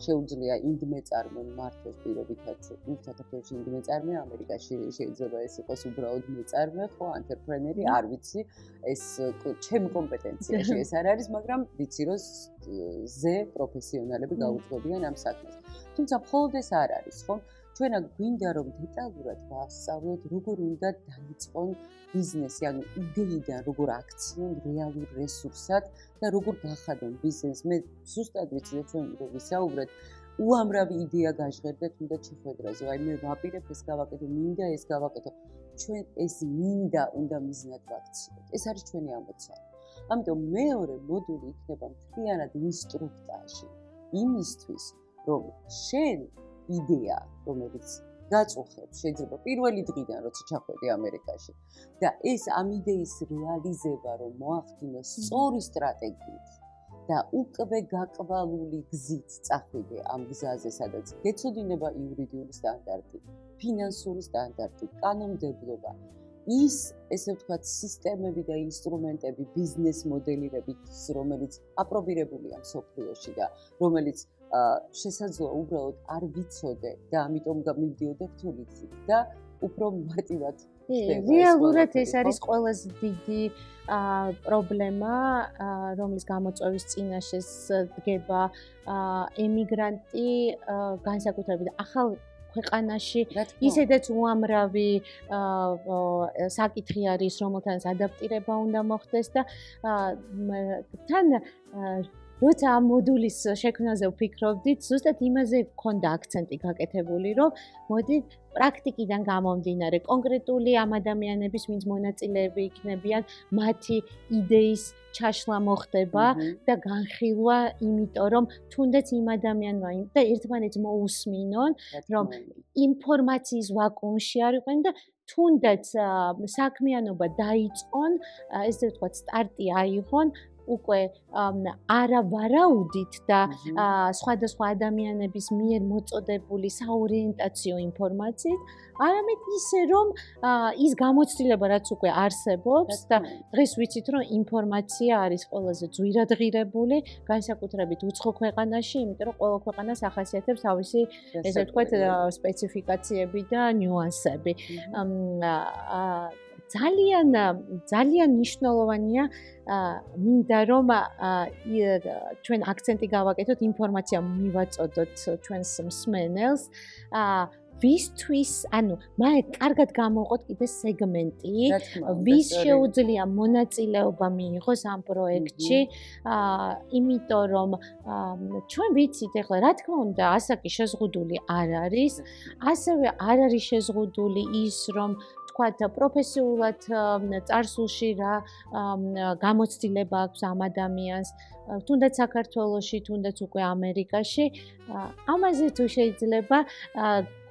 შეუძლია ინდმეწარმე მართოს პირობითად, საქართველოში ინდმეწარმე, ამერიკაში შეიძლება ეს იყოს უბრალოდ მეწარმე, ხო, ანტრეპრენერი, არ ვიცი, ეს ჩემ კომპეტენციაში ეს არ არის, მაგრამ ვიცი რომ ზე პროფესიონალები გაუძღვებიან ამ საქმეს. თუმცა მხოლოდ ეს არ არის, ხო? ჩვენ გვინდა რომ დეტალურად ვასწავლოთ, როგორ უნდა დაიწყონ ბიზნესი, ანუ იდეიდან როგორ აქციონ რეალურ რესურსად და როგორ გახადონ ბიზნესს. მე ზუსტად ვიცი რომ ჩვენ რო ვისაუბრეთ, უამრავი იდეა გაჟღერდეთ უნდა შეხვედრაზე. აი მე ვაპირებ ეს გავაკეთო, მინდა ეს გავაკეთო. ჩვენ ეს მინდა უნდა მიზნად ვაქციოთ. ეს არის ჩვენი ამოცანა. ამიტომ მეორე მოდული იქნება მთლიანად ინსტრუქტაჟი იმისთვის, რომ შენ იდეა, რომელიც გაწუხებს, შეიძლება პირველი დღიდან, როცა ჩახვედი ამერიკაში და ეს ამ იდეის რეალიზება, რომ მოახდინოს სწორი სტრატეგიით და უკვე გაკვალული გზით წახვიდე ამ გზაზე, სადაც გეცოდინება იურიდიული სტანდარტი, ფინანსური სტანდარტი, კანონმდებლობა, ის, ესე ვთქვათ, სისტემები და ინსტრუმენტები, ბიზნეს მოდელირებით, რომელიც აპრობირებულია მსოფლიოში და რომელიც შესაძლოა უბრალოდ არ ვიცოდე და ამიტომ მივდიოდე რთული გზით და უფრო მარტივად რეალურად ეს არის ყველაზე დიდი პრობლემა, რომლის გამოწვევის წინაშე დგება ემიგრანტი, განსაკუთრებით ახალ ქვეყანაში, ისედაც უამრავი საკითხი არის, რომელთანაც ადაპტირება უნდა მოხდეს და თან როცა ამ მოდულის შექმნაზე ვფიქრობდით, ზუსტად იმაზე გქონდა აქცენტი გაკეთებული, რომ მოდი პრაქტიკიდან გამომდინარე, კონკრეტული ამ ადამიანების, ვინც მონაწილეები იქნებიან, მათი იდეის ჩაშლა მოხდება და განხილვა, იმიტომ რომ თუნდაც იმ ადამიანმა და ერთმანეთს მოусმინონ, რომ ინფორმაციის ვაკუუმში არ იყვნენ და თუნდაც საქმიანობა დაიწყონ, ესე ვთქვათ, სტარტი აიღონ უკვე არავარაუდით და სხვადასხვა ადამიანების მიერ მოწოდებული საორიენტაციო ინფორმაციით, არამედ ისე, რომ ის გამოცდილება, რაც უკვე არსებობს და დღეს ვიცით, რომ ინფორმაცია არის ყველაზე ძვირადღირებული, განსაკუთრებით უცხო ქვეყანაში, იმიტომ რომ ყველა ქვეყანას ახასიათებს თავისი, ესე ვთქვათ, სპეციფიკაციები და ნიუანსები. ძალიან მნიშვნელოვანია მინდა რომ ჩვენ აქცენტი გავაკეთოთ, ინფორმაცია მივაწოდოთ ჩვენს მსმენელს, ვისთვის, ანუ კარგად გამოვყოთ კიდე სეგმენტი, ვის შეუძლია მონაწილეობა მიიღოს ამ პროექტში, იმიტომ რომ ჩვენ ვიცით, ეხლა რა თქმა უნდა, ასაკი შეზღუდული არ არის, ასევე არ არის შეზღუდული ის, რომ თქვათ პროფესიულად წარსულში რა გამოცდილება აქვს ამ ადამიანს, თუნდაც საქართველოში, თუნდაც უკვე ამერიკაში. ამაზე თუ შეიძლება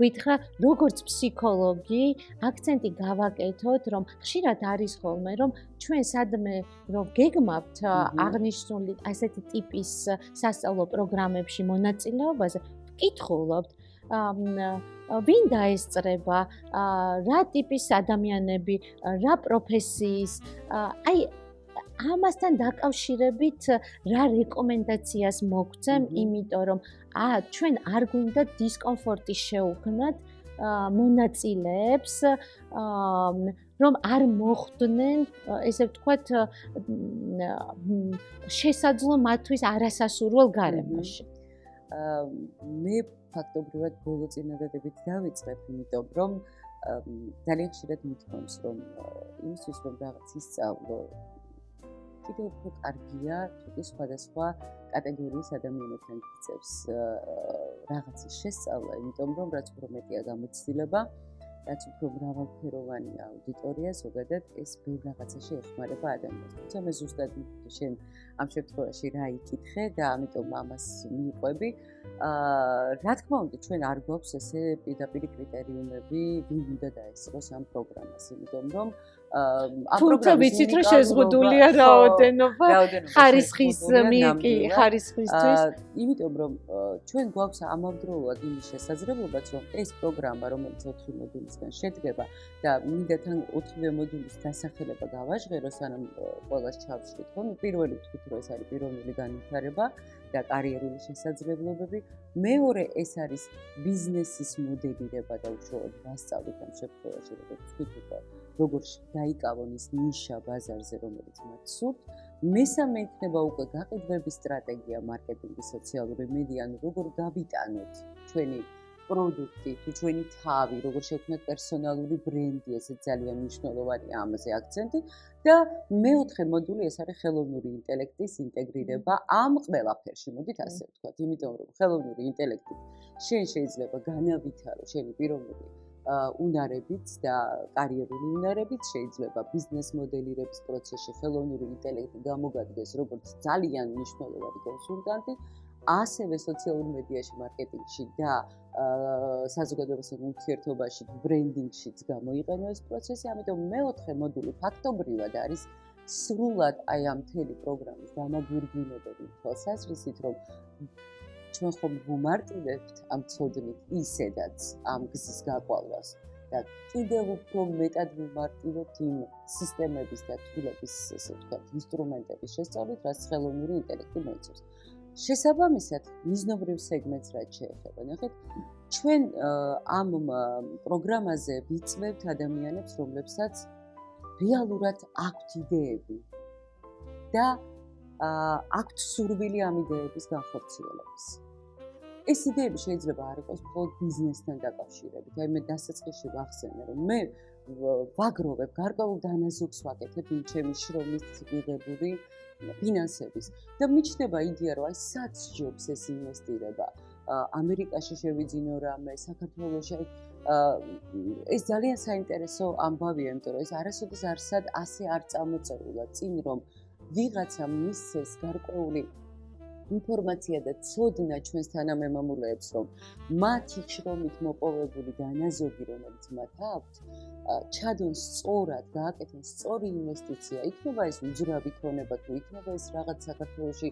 გითხრა, როგორც ფსიქოლოგი, აქცენტი გავაკეთოთ, რომ ხშირად არის ხოლმე, რომ ჩვენ სადმე რომ გეგმავთ აღნიშნული ასეთი ტიპის სასწავლო პროგრამებში მონაწილეობაზე, ვკითხულობთ ვინ დაესწრება, რა ტიპის ადამიანები, რა პროფესიის, აი ამასთან დაკავშირებით რა რეკომენდაციას მოგცემ, იმიტომ რომ ჩვენ არ გვინდა დისკომფორტი შევქმნათ მონაწილეებს, რომ არ მოხვდნენ, ესე ვთქვათ, შესაძლო მათთვის არასასურველ გარემოში. მე ფაქტობრივად ბოლო წინადადებით დავიწყებ, იმიტომ რომ ძალიან ხშირად მithქვამს, რომ იმისთვის რომ რაღაც ისწავლო, კიდევ უფრო კარგია, თუ სხვადასხვა კატეგორიის ადამიანებთან გიწევს რაღაცის შესწავლა, იმიტომ რომ რაც უფრო მეტია გამოცდილება, რაც უფრო მრავალფეროვანია აუდიტორია, ზოგადად ეს ბევრ რაღაცაში ეხმარება ადამიანს. თუმცა მე ზუსტად შენ ამ შემთხვევაში რა იკითხე და ამიტომ ამას მივყვები. რა თქმა უნდა, ჩვენ არ გვაქვს ესე პირდაპირი კრიტერიუმები, ვინ უნდა დაესწროს ამ პროგრამას, იმიტომ რომ ამ თუმცა ვიცით, რომ შეზღუდულია რაოდენობა ხარისხის ხარისხისთვის. იმიტომ რომ ჩვენ გვაქვს ამავდროულად იმის შესაძლებლობაც, რომ ეს პროგრამა, რომელიც 4 მოდულისგან შედგება და მინდა თან 4 მოდულის დასახელება გავაჟღერო, სანამ ყველას ჩავშლით, ხო? პირველი ვთქვით, რომ ეს არის პიროვნული განვითარება და კარიერული შესაძლებლობები. მეორე ეს არის ბიზნესის მოდელირება და უშუალოდ ვასწავლით ამ შემთხვევაში, როგორც ვთქვით, როგორ დაიკავონ ის ნიშა ბაზარზე, რომელიც მათ სურთ. მესამე იქნება უკვე გაყიდვების სტრატეგია, მარკეტინგი, სოციალური მედია, ანუ როგორ გავიტანოთ ჩვენი პროდუქტი, თუ ჩვენი თავი, როგორ შევქმნათ პერსონალური ბრენდი, ესეც ძალიან მნიშვნელოვანია ამაზე აქცენტი და მეოთხე მოდული ეს არის ხელოვნური ინტელექტის ინტეგრირება ამ ყველაფერში, მოდით ასე ვთქვათ, იმიტომ რომ ხელოვნური ინტელექტით შენ შეიძლება განავითარო შენი პიროვნული უნარებით და კარიერული უნარებით, შეიძლება ბიზნეს მოდელირების პროცესში ხელოვნური ინტელექტი გამოგადგეს როგორც ძალიან მნიშვნელოვანი კონსულტანტი, ასევე სოციალურ მედიაში, მარკეტინგში და საზოგადოებასთან ურთიერთობაში, ბრენდინგშიც გამოიყენო ეს პროცესი, ამიტომ მეოთხე მოდული ფაქტობრივად არის სრულად აი ამ მთელი პროგრამის დამაგვირგვინებელი თვალსაზრისით, რომ ჩვენ ხომ ვუმარტივებთ ამ ცოდნით ისედაც ამ გზის გაყვალვას და კიდევ უფრო მეტად ვუმარტივებთ იმ სისტემების და თულების, ესე ვთქვათ, ინსტრუმენტების შესწავლით, რაც ხელოვნური ინტელექტი მოიცავს. შესაბამისად, მიზნობრივ სეგმენტს რაც შეეხება, ნახეთ, ჩვენ ამ პროგრამაზე ვიწვევთ ადამიანებს, რომლებსაც რეალურად აქვთ იდეები და აქვთ სურვილი ამ იდეების განხორციელების. ეს იდეები შეიძლება არ იყოს მხოლოდ ბიზნესთან დაკავშირებით. აი მე დასაწყისში ვახსენე, რომ მე ვაგროვებ გარკვეულ დანაზოგს ვაკეთებ იმ ჩემი შრომის მიღებული ფინანსების და მიჩნდება იდეა, რომ აი სად ჯობს ეს ინვესტირება. ამერიკაში შევიძინო რამე, საქართველოში ეს ძალიან საინტერესო ამბავია, იმიტომ რომ ეს არასოდეს არსად ასე არ წამოწეულა წინ, რომ ვიღაცა მისცეს გარკვეული ინფორმაცია და ცოდნა ჩვენს თანამემამულეებს, რომ მათი შრომით მოპოვებული დანაზოგი, რომელიც მათ აქვთ, ჩადონ სწორად, გააკეთონ სწორი ინვესტიცია. იქნება ეს უძრავი ქონება, თუ იქნება ეს რაღაც საქართველოში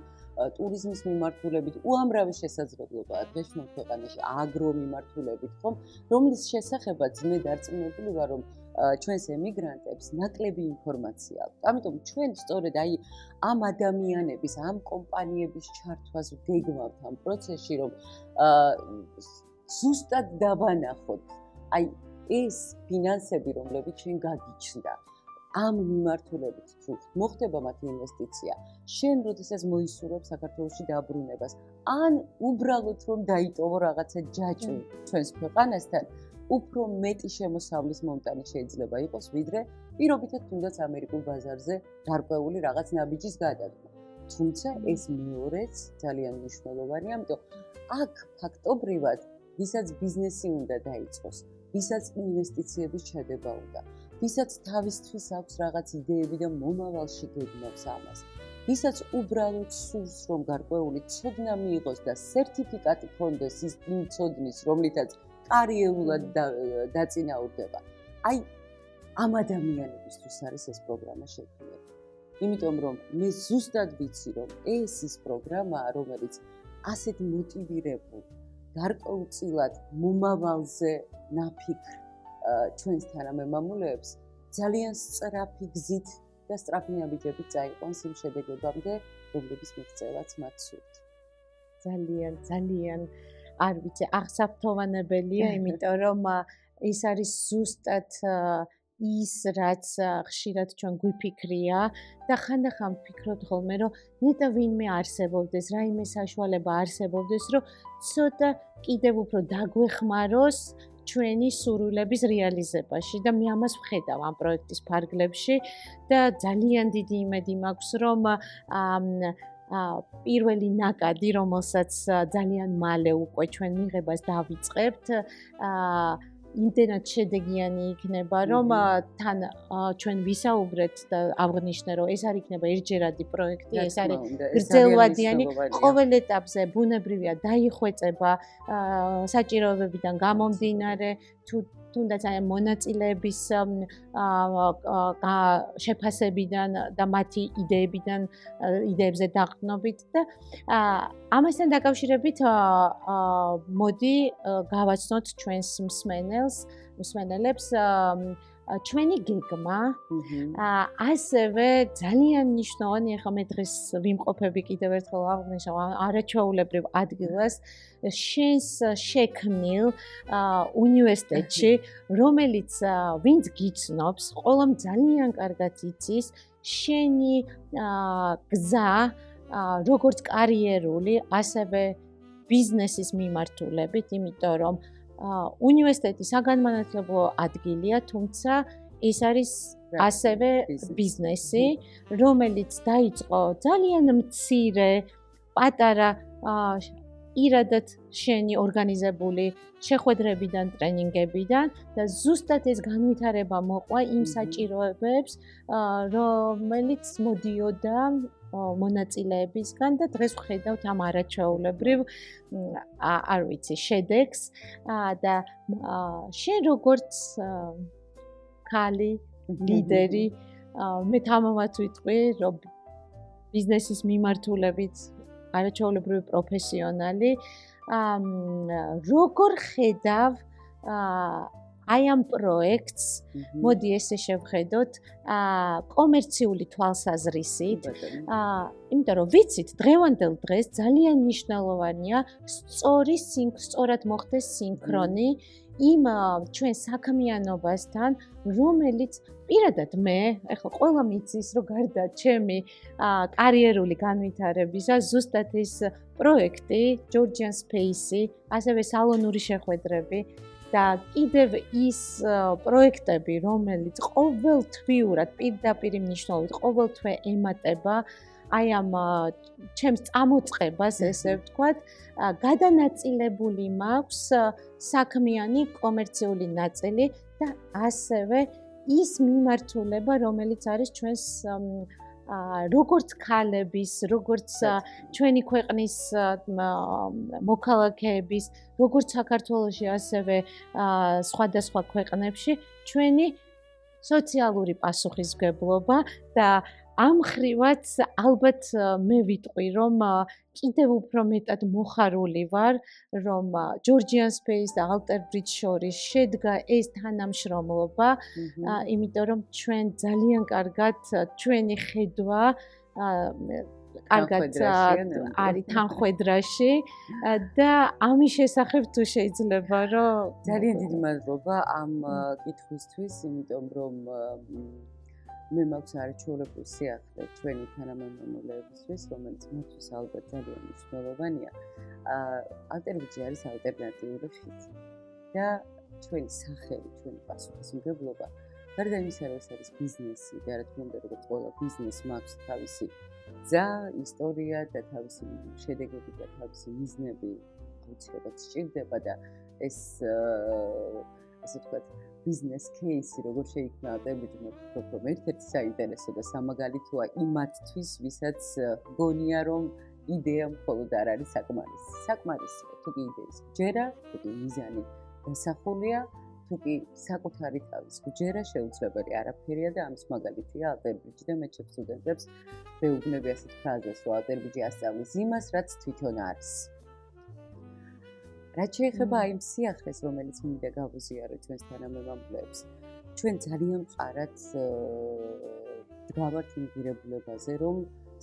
ტურიზმის მიმართულებით, უამრავი შესაძლებლობაა დღეს ჩვენ ქვეყანაში აგრო მიმართულებით, ხომ, რომლის შესახებაც მე დარწმუნებული ვარ, რომ ჩვენს ემიგრანტებს ნაკლები ინფორმაცია აქვს. ამიტომ ჩვენ სწორედ აი ამ ადამიანების, ამ კომპანიების ჩართვას ვგეგმავთ ამ პროცესში, რომ ზუსტად დავანახოთ აი ეს ფინანსები, რომლებიც ჩვენ გაგიჩნდა, ამ მიმართულებით თუ მოხდება მათი ინვესტიცია, შენ როდესაც მოისურვებ საქართველოში დაბრუნებას, ან უბრალოდ რომ დაიტოვო რაღაცა ჯაჭვი ჩვენს ქვეყანასთან, უფრო მეტი შემოსავლის მომტანი შეიძლება იყოს, ვიდრე პირობითად თუნდაც ამერიკულ ბაზარზე გარკვეული რაღაც ნაბიჯის გადადგმა. თუმცა ეს მეორეც ძალიან მნიშვნელოვანია, ამიტომ აქ ფაქტობრივად ვისაც ბიზნესი უნდა დაიწყოს, ვისაც ინვესტიციების ჩადება უნდა, ვისაც თავისთვის აქვს რაღაც იდეები და მომავალში გეგმავს ამას, ვისაც უბრალოდ სურს, რომ გარკვეული ცოდნა მიიღოს და სერტიფიკატი ჰქონდეს იმ ცოდნის, რომლითაც კარიერულად დაწინაურდება. აი ამ ადამიანებისთვის არის ეს პროგრამა შექმნილი. იმიტომ რომ მე ზუსტად ვიცი, რომ ეს ის პროგრამაა, რომელიც ასეთ მოტივირებულ, გარკვეულწილად მომავალზე ნაფიქრ ჩვენს თანამემამულეებს ძალიან სწრაფი გზით და სწრაფი ნაბიჯებით წაიყვანს იმ შედეგებამდე, რომლებიც მიღწევაც მათ სურთ. ძალიან არ ვიცი, აღსაფრთოვანებელია, იმიტომ რომ ის არის ზუსტად ის, რაც ხშირად ჩვენ გვიფიქრია და ხანდახან ვფიქრობთ ხოლმე, რომ ნეტა ვინმე არსებობდეს, რაიმე საშუალება არსებობდეს, რომ ცოტა კიდევ უფრო დაგვეხმაროს ჩვენი სურვილების რეალიზებაში და მე ამას ვხედავ ამ პროექტის ფარგლებში და ძალიან დიდი იმედი მაქვს, რომ პირველი ნაკადი, რომელსაც ძალიან მალე უკვე ჩვენ მიღებას დავიწყებთ, იმდენად შედეგიანი იქნება, რომ თან ჩვენ ვისაუბრეთ და აღვნიშნე, რომ ეს არ იქნება ერთჯერადი პროექტი, ეს არის გრძელვადიანი, ყოველ ეტაპზე ბუნებრივია დაიხვეწება საჭიროებებიდან გამომდინარე, თუნდაც აი მონაწილეების შეფასებიდან და მათი იდეებზე დაყრდნობით და ამასთან დაკავშირებით მოდი გავაცნოთ ჩვენს მსმენელებს ჩვენი გეგმა, ასევე ძალიან მნიშვნელოვანი, ახლა მე დღეს ვიმყოფები კიდევ ერთხელ აღვნიშნავ არაჩვეულებრივ ადგილას შენს შექმნილ უნივერსიტეტში, რომელიც ვინც გიცნობს, ყველამ ძალიან კარგად იცის, შენი გზა როგორც კარიერული, ასევე ბიზნესის მიმართულებით, იმიტომ რომ უნივერსიტეტი საგანმანათლებლო ადგილია, თუმცა ეს არის ასევე ბიზნესი, რომელიც დაიწყო ძალიან მცირე, პატარა პირადად შენი ორგანიზებული შეხვედრებიდან, ტრენინგებიდან და ზუსტად ეს განვითარება მოყვა იმ საჭიროებებს, რომელიც მოდიოდა მონაწილეებისგან და დღეს ვხედავთ ამ არაჩვეულებრივ არ ვიცი შედეგს და შენ როგორც ქალი ლიდერი მე თამამად ვიტყვი რომ ბიზნესის მიმართულებით არაჩვეულებრივი პროფესიონალი როგორ ხედავ აი ამ პროექტს მოდი ესე შევხედოთ კომერციული თვალსაზრისით იმიტომ რომ ვიცით დღევანდელ დღეს ძალიან მნიშვნელოვანია სწორად მოხდეს სინქრონი იმ ჩვენ საქმიანობასთან რომელიც პირადად მე ეხლა ყველა მიცის რომ გარდა ჩემი კარიერული განვითარებისა ზუსტად ის პროექტი Georgian Space-ი ასევე სალონური შეხვედრები და კიდევ ის პროექტები, რომელიც ყოველთვიურად პირდაპირ მნიშვნელობით ყოველთვე ემატება აი ამ ჩემს წამოწყებას, ესე ვთქვათ, გადანაწილებული მაქვს საქმიანი კომერციული ნაწილი და ასევე ის მიმართულება, რომელიც არის ჩვენს როგორც ქალების, როგორც ჩვენი ქვეყნის მოქალაქეების, როგორც საქართველოში, ასევე სხვადასხვა ქვეყნებში ჩვენი სოციალური პასუხისმგებლობა და ამ ხრივაც ალბათ მე ვიტყვი, რომ კიდევ უფრო მეტად მოხარული ვარ, რომ Georgian Space და Alter Bridge შორის შედგა ეს თანამშრომლობა, იმიტომ რომ ჩვენ ძალიან კარგად ჩვენი ხედვა კარგად არის თანხვედრაში და ამის შესახებ თუ შეიძლება რომ ძალიან დიდი მადლობა ამ კითხვისთვის, იმიტომ რომ მე მაქვს არაჩვეულებრივი სიახლე ჩვენი თანამემამულეებისთვის, რომელიც მათთვის ალბათ ძალიან მნიშვნელოვანია. Alter Bridge არის ალტერნატიული ხიდი და ჩვენი სახელი, ჩვენი პასუხისმგებლობა, გარდა იმისა, რომ ეს არის ბიზნესი და რა თქმა უნდა, როგორც ყველა ბიზნესს მაქვს თავისი გზა, ისტორია და თავისი შედეგები და თავისი მიზნები აუცილებლად სჭირდება და ეს ასე ვთქვათ ბიზნეს кейსი როგორ შეიქმნა Alter Bridge-მა ვფიქრობ რომ ერთ-ერთი საინტერესო და სამაგალითოა იმათთვის ვისაც გონია რომ იდეა მხოლოდ არ არის საკმარისი. საკმარისია თუ კი იდეის გჯერა, თუ კი მიზანი დასახულია, თუ კი საკუთარი თავის გჯერა შეუძლებელი არაფერია და ამის მაგალითია Alter Bridge და მე ჩემ სტუდენტებს ვეუბნები ასეთ ფრაზას რომ Alter Bridge ასწავლის იმას, რაც თვითონ არის. რაც შეეხება აი იმ სიახლეს, რომელიც მინდა გავუზიარო ჩვენს თანამემამულეებს, ჩვენ ძალიან მყარად დგავართ იმ ღირებულებაზე, რომ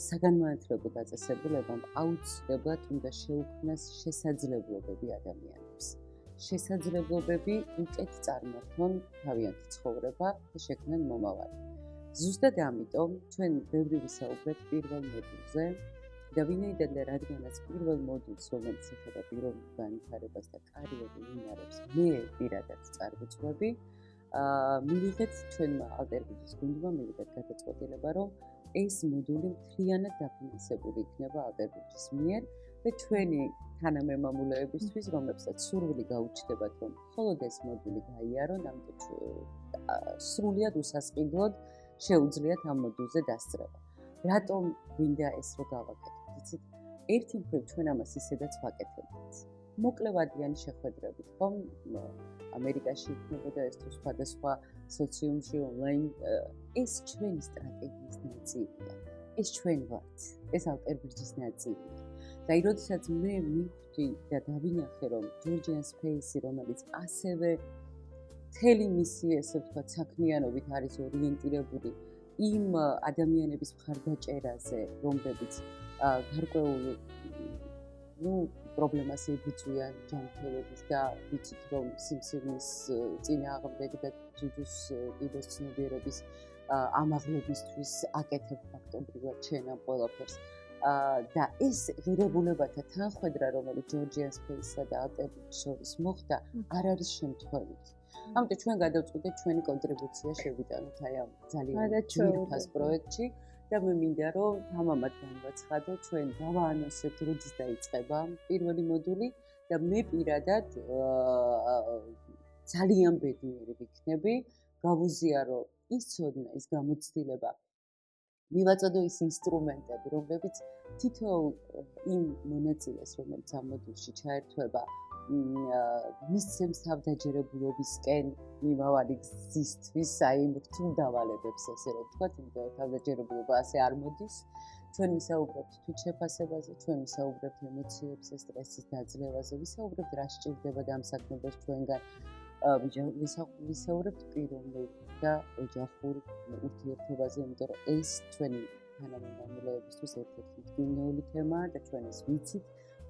საგანმანათლებლო დაწესებულებამ აუცილებლად უნდა შეუქმნას შესაძლებლობები ადამიანებს. შესაძლებლობები უკეთ წარმართონ თავიანთი ცხოვრება და შექმნან მომავალი. ზუსტად ამიტომ ჩვენ ბევრი ვისაუბრეთ პირველ მოდულზე და ვინაიდან და რადგანაც პირველ მოდულს, რომელიც ეხება პიროვნულ განვითარებას და კარიერულ უნარებს, მე პირადად წარვიწვევი, მივიღეთ ჩვენმა Alter Bridge-ის გუნდმა მივიღეთ გადაწყვეტილება, რომ ეს მოდული მთლიანად დაფინანსებული იქნება Alter Bridge-ის მიერ და ჩვენი თანამემამულეებისთვის, რომლებსაც სურვილი გაუჩნდებათ, რომ მხოლოდ ეს მოდული გაიარონ, ამიტომ სრულიად უსასყიდლოდ შეუძლიათ ამ მოდულზე დასწრება. რატომ გვინდა ეს რო გავაკეთოთ? იცით, ერთი მხრივ ჩვენ ამას ისედაც ვაკეთებთ. მოკლევადიანი შეხვედრებით, ხომ? ამერიკაში იქნებოდა ეს თუ სხვადასხვა სოციუმში ონლაინ ეს ჩვენი სტრატეგიის ნაწილია. ეს ჩვენ ვართ. ეს Alter Bridge-ის ნაწილია. და როდესაც მე მივხვდი და დავინახე, რომ Georgian Space-ი, რომელიც ასევე მთელი მისი, ესე ვთქვათ, საქმიანობით არის ორიენტირებული იმ ადამიანების მხარდაჭერაზე, რომლებიც გარკვეულ პრობლემას ებრძვიან ჯანმრთელობის და ვიცით რომ სიმსივნის წინააღმდეგ და ჯუჯუს კიდეს ცნობიერების ამაღლებისთვის აკეთებ ფაქტობრივად ჩვენ ამ ყველაფერს და ეს ღირებულებათა თანხმედრა რომელიც ჯორჯიან სპეისსა და ალტერნატივის შორის მოხდა არ არის შემთხვევით. ამიტომ ჩვენ გადავწყვიტეთ ჩვენი კონტრიბუცია შევიტანოთ აი ამ ძალიან ძირფას პროექტში და მე მინდა რომ თამამად განვაცხადო ჩვენ დავაანონსებთ როდის დაიწყება პირველი მოდული და მე პირადად ძალიან ბედნიერი ვიქნები გავუზიარო ის ცოდნა ის გამოცდილება მივაწოდო ის ინსტრუმენტები რომლებიც თითოეულ იმ მონაწილეს რომელიც ამ მოდულში ჩაერთვება მისცემს თავდაჯერებულობისკენ მიმავალი გზისთვის აი იმ რთულ დავალებებს ესე რომ ვთქვათ იმიტომ რომ თავდაჯერებულობა ასე არ მოდის ჩვენ ვისაუბრებთ თვითშეფასებაზე ჩვენ ვისაუბრებთ ემოციებზე სტრესის დაძლევაზე ვისაუბრებთ რა სჭირდება და ამ საქმეებს ჩვენგან ვისაუბრებთ პიროვნულ და ოჯახურ ურთიერთობაზე იმიტომ რომ ეს ჩვენი თანამემამულეებისთვის ერთ-ერთი მნიშვნელოვანი თემაა და ჩვენ ეს ვიცით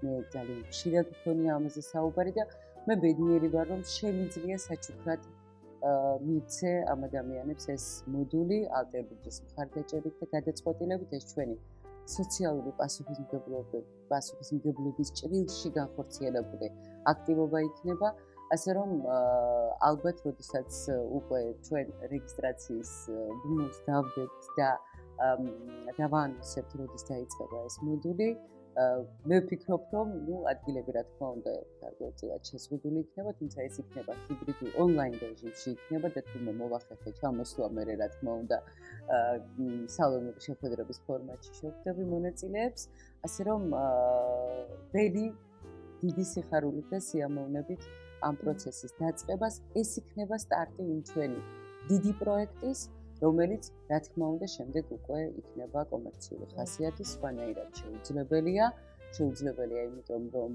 მე ძალიან ხშირად მქონია ამაზე საუბარი და მე ბედნიერი ვარ რომ შემიძლია საჩუქრად მივცე ამ ადამიანებს ეს მოდული ალტერნატივის მხარდაჭერით და გადაწყვეტილებით ეს ჩვენი სოციალური პასუხისმგებლობის ჭრილში განხორციელებული აქტივობა იქნება ასე რომ ალბათ როდესაც უკვე ჩვენ რეგისტრაციის ბონუს დავდებთ და დავაანონსებთ როდის დაიწყება ეს მოდული მე ვფიქრობ რომ ადგილები რა თქმა უნდა გარკვეულწილად შეზღუდული იქნება თუმცა ეს იქნება ჰიბრიდულ ონლაინ რეჟიმში იქნება და თუმცა მოვახერხე ჩამოსვლა მე რა თქმა უნდა სალონური შეხვედრების ფორმატში შევხვდები მონაწილეებს ასე რომ ველი დიდი სიხარულით და სიამოვნებით ამ პროცესის დაწყებას ეს იქნება სტარტი იმ ჩვენი დიდი პროექტის რომელიც რა თქმა უნდა შემდეგ უკვე იქნება კომერციული ხასიათის სხვანაირად შეუძლებელია იმიტომ რომ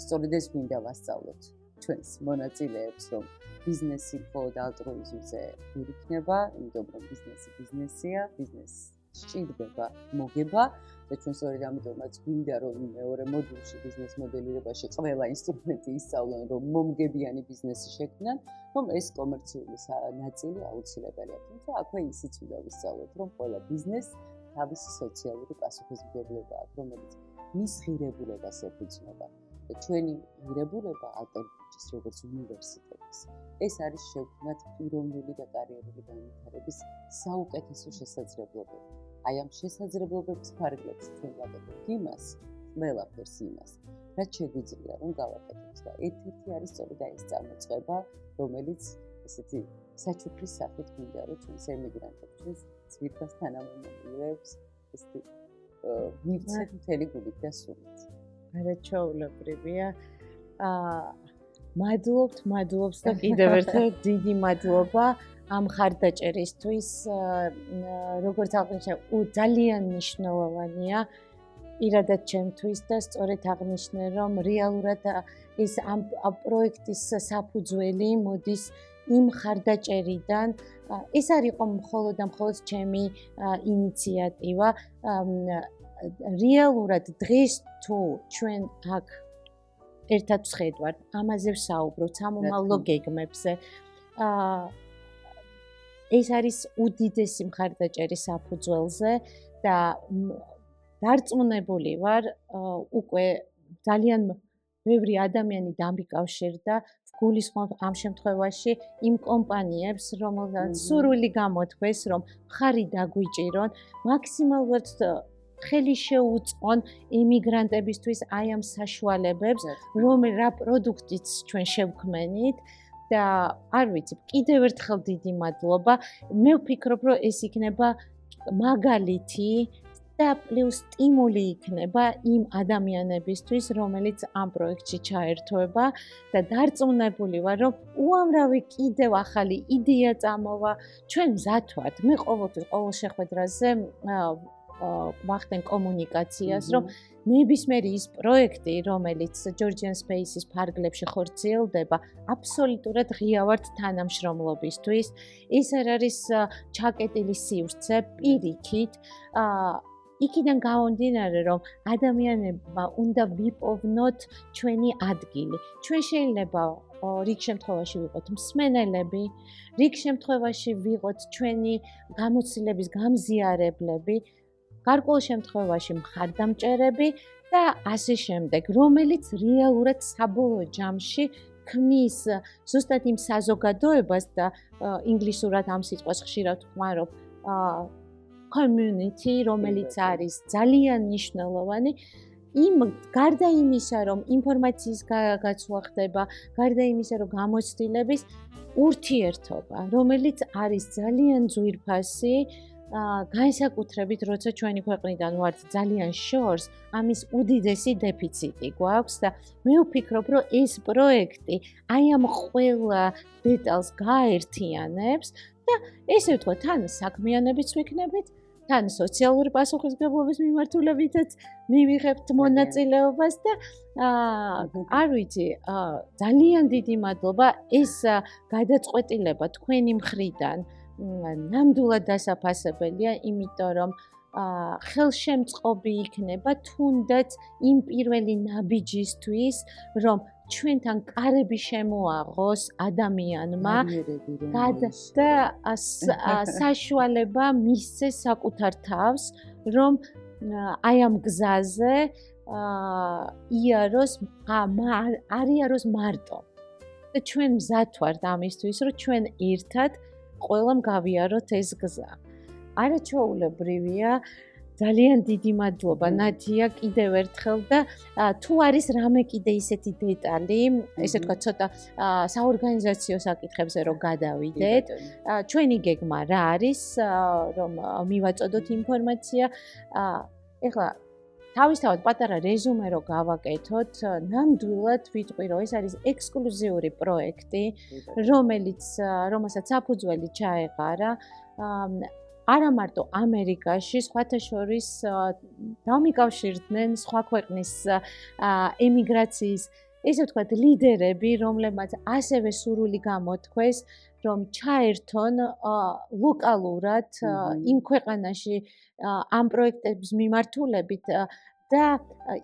სწორედ ეს გვინდა ვასწავლოთ ჩვენს მონაწილეებს რომ ბიზნესი მხოლოდ ალტრუიზმზე ვერ იქნება იმიტომ რომ ბიზნესი ბიზნესია ბიზნესს სჭირდება მოგება და ჩვენ სწორედ ამიტომაც გვინდა რომ მეორე მოდულში ბიზნეს მოდელირებაში ყველა ინსტრუმენტი ისწავლონ რომ მომგებიანი ბიზნესი შექმნან რომ ეს კომერციული ნაწილი აუცილებელია თუმცა აქვე ისიც უნდა ვისწავლოთ რომ ყველა ბიზნესს თავისი სოციალური პასუხისმგებლობა აქვს რომელიც მის ღირებულებას ეფუძნება და ჩვენი ღირებულება ალტერნატივის როგორც უნივერსიტეტის ეს არის შევქმნათ პიროვნული და კარიერული განვითარების საუკეთესო შესაძლებლობები აი ამ შესაძლებლობების ფარგლებს ჩვენ ვაკეთებთ იმას ყველაფერს იმას რაც შეგვიძლია რომ გავაკეთოთ და ერთ-ერთი არის სწორედ ეს წარმოწყება რომელიც ესეთი საჩუქრის სახით გვინდა რომ ჩვენს ემიგრანტებს ჩვენს ძვირფას თანამემამულეებს ესეთი მივცეთ მთელი გულით და სულით არაჩვეულებრივია მადლობთ და კიდევ ერთხელ დიდი მადლობა ამ ხარდაჭერისთვის როგორც აღნიშნე ძალიან მნიშვნელოვანია პირადად ჩემთვის და სწორედ აღნიშნე რომ რეალურად ეს ამ პროექტის საფუძველი მოდის იმ ხარდაჭერიდან ეს არ იყო მხოლოდ ჩემი ინიციატივა რეალურად დღეს თუ ჩვენ აქ ერთად ვხედავთ ამაზე ვსაუბრობთ სამომავლო გეგმებზე ეს არის უდიდესი მხარდაჭერის საფუძველზე და დარწმუნებული ვარ უკვე ძალიან ბევრი ადამიანი დამიკავშირდა გულისხმობ ამ შემთხვევაში იმ კომპანიებს რომელთაც სურვილი გამოთქვეს რომ მხარი დაგვიჭირონ მაქსიმალურად ხელი შეუწყონ ემიგრანტებისთვის აი ამ საშუალებებს რომ რა პროდუქტიც ჩვენ შევქმნით და არ ვიცი კიდევ ერთხელ დიდი მადლობა მე ვფიქრობ რომ ეს იქნება მაგალითი და პლუს სტიმული იქნება იმ ადამიანებისთვის რომელიც ამ პროექტში ჩაერთვება და დარწმუნებული ვარ რომ უამრავი კიდევ ახალი იდეა წამოვა ჩვენ მზად ვართ მე ყოველ შეხვედრაზე ვახდენ კომუნიკაციას რომ ნებისმიერი ის პროექტი რომელიც ჯორჯიან სპეისის ფარგლებში ხორციელდება აბსოლუტურად ღია ვართ თანამშრომლობისთვის ეს არ არის ჩაკეტილი სივრცე პირიქით იქიდან გამომდინარე, რომ ადამიანებმა უნდა ვიპოვნოთ ჩვენი ადგილი. ჩვენ შეიძლება რიგ შემთხვევაში ვიყოთ მსმენელები, რიგ შემთხვევაში ვიყოთ ჩვენი გამოცდილების გამზიარებლები, გარკვეულ შემთხვევაში მხარდამჭერები და ასე შემდეგ, რომელიც რეალურად საბოლოო ჯამში ქმნის ზუსტად იმ საზოგადოებას და ინგლისურად ამ სიტყვას ხშირად ვხმარობ community, რომელიც არის ძალიან მნიშვნელოვანი. გარდა იმისა, რომ ინფორმაციის გაცვლა ხდება, გარდა იმისა, რომ გამოცდილების ურთიერთობა, რომელიც არის ძალიან ძვირფასი, განსაკუთრებით, როცა ჩვენი ქვეყნიდან ვართ ძალიან შორს, ამის უდიდესი დეფიციტი გვაქვს და მე ვფიქრობ, რომ ეს პროექტი აი ამ ყველა დეტალს გააერთიანებს და ესე ვთქვათ, თან საქმიანობით ვიქნებით, თან სოციალური პასუხისმგებლობის მიმართულებითაც მივიღებთ მონაწილეობას და არ ვიცი, ძალიან დიდი მადლობა ეს გადაწყვეტილება თქვენი მხრიდან ნამდვილად დასაფასებელია, იმიტომ რომ ხელშემწყობი იქნება თუნდაც იმ პირველი ნაბიჯისთვის, რომ ჩვენთან კარები შემოაღოს ადამიანმა და საშუალება მისცეს საკუთარ თავს, რომ აი ამ გზაზე არ იაროს მარტო. და ჩვენ მზად ვართ ამისთვის, რომ ჩვენ ერთად ყველამ გავიაროთ ეს გზა. არაჩვეულებრივია, ძალიან დიდი მადლობა ნადია კიდევ ერთხელ და თუ არის რამე კიდე ისეთი დეტალი, ესე თქვა ცოტა საორგანიზაციო საკითხებზე რომ გადავიდეთ, ჩვენი გეგმა რა არის, რომ მივაწოდოთ ინფორმაცია. ეხლა თავისთავად პატარა რეზუმე რო გავაკეთოთ, ნამდვილად ვიტყვი, რომ ეს არის ექსკლუზიური პროექტი, რომელსაც საფუძველი ჩაეყარა არა მარტო ამერიკაში, სხვათა შორის დამიკავშირდნენ სხვა ქვეყნის ემიგრაციის, ესე ვთქვათ, ლიდერები, რომლებმაც ასევე სურვილი გამოთქვეს, რომ ჩაერთონ ლოკალურად იმ ქვეყანაში ამ პროექტების მიმართულებით და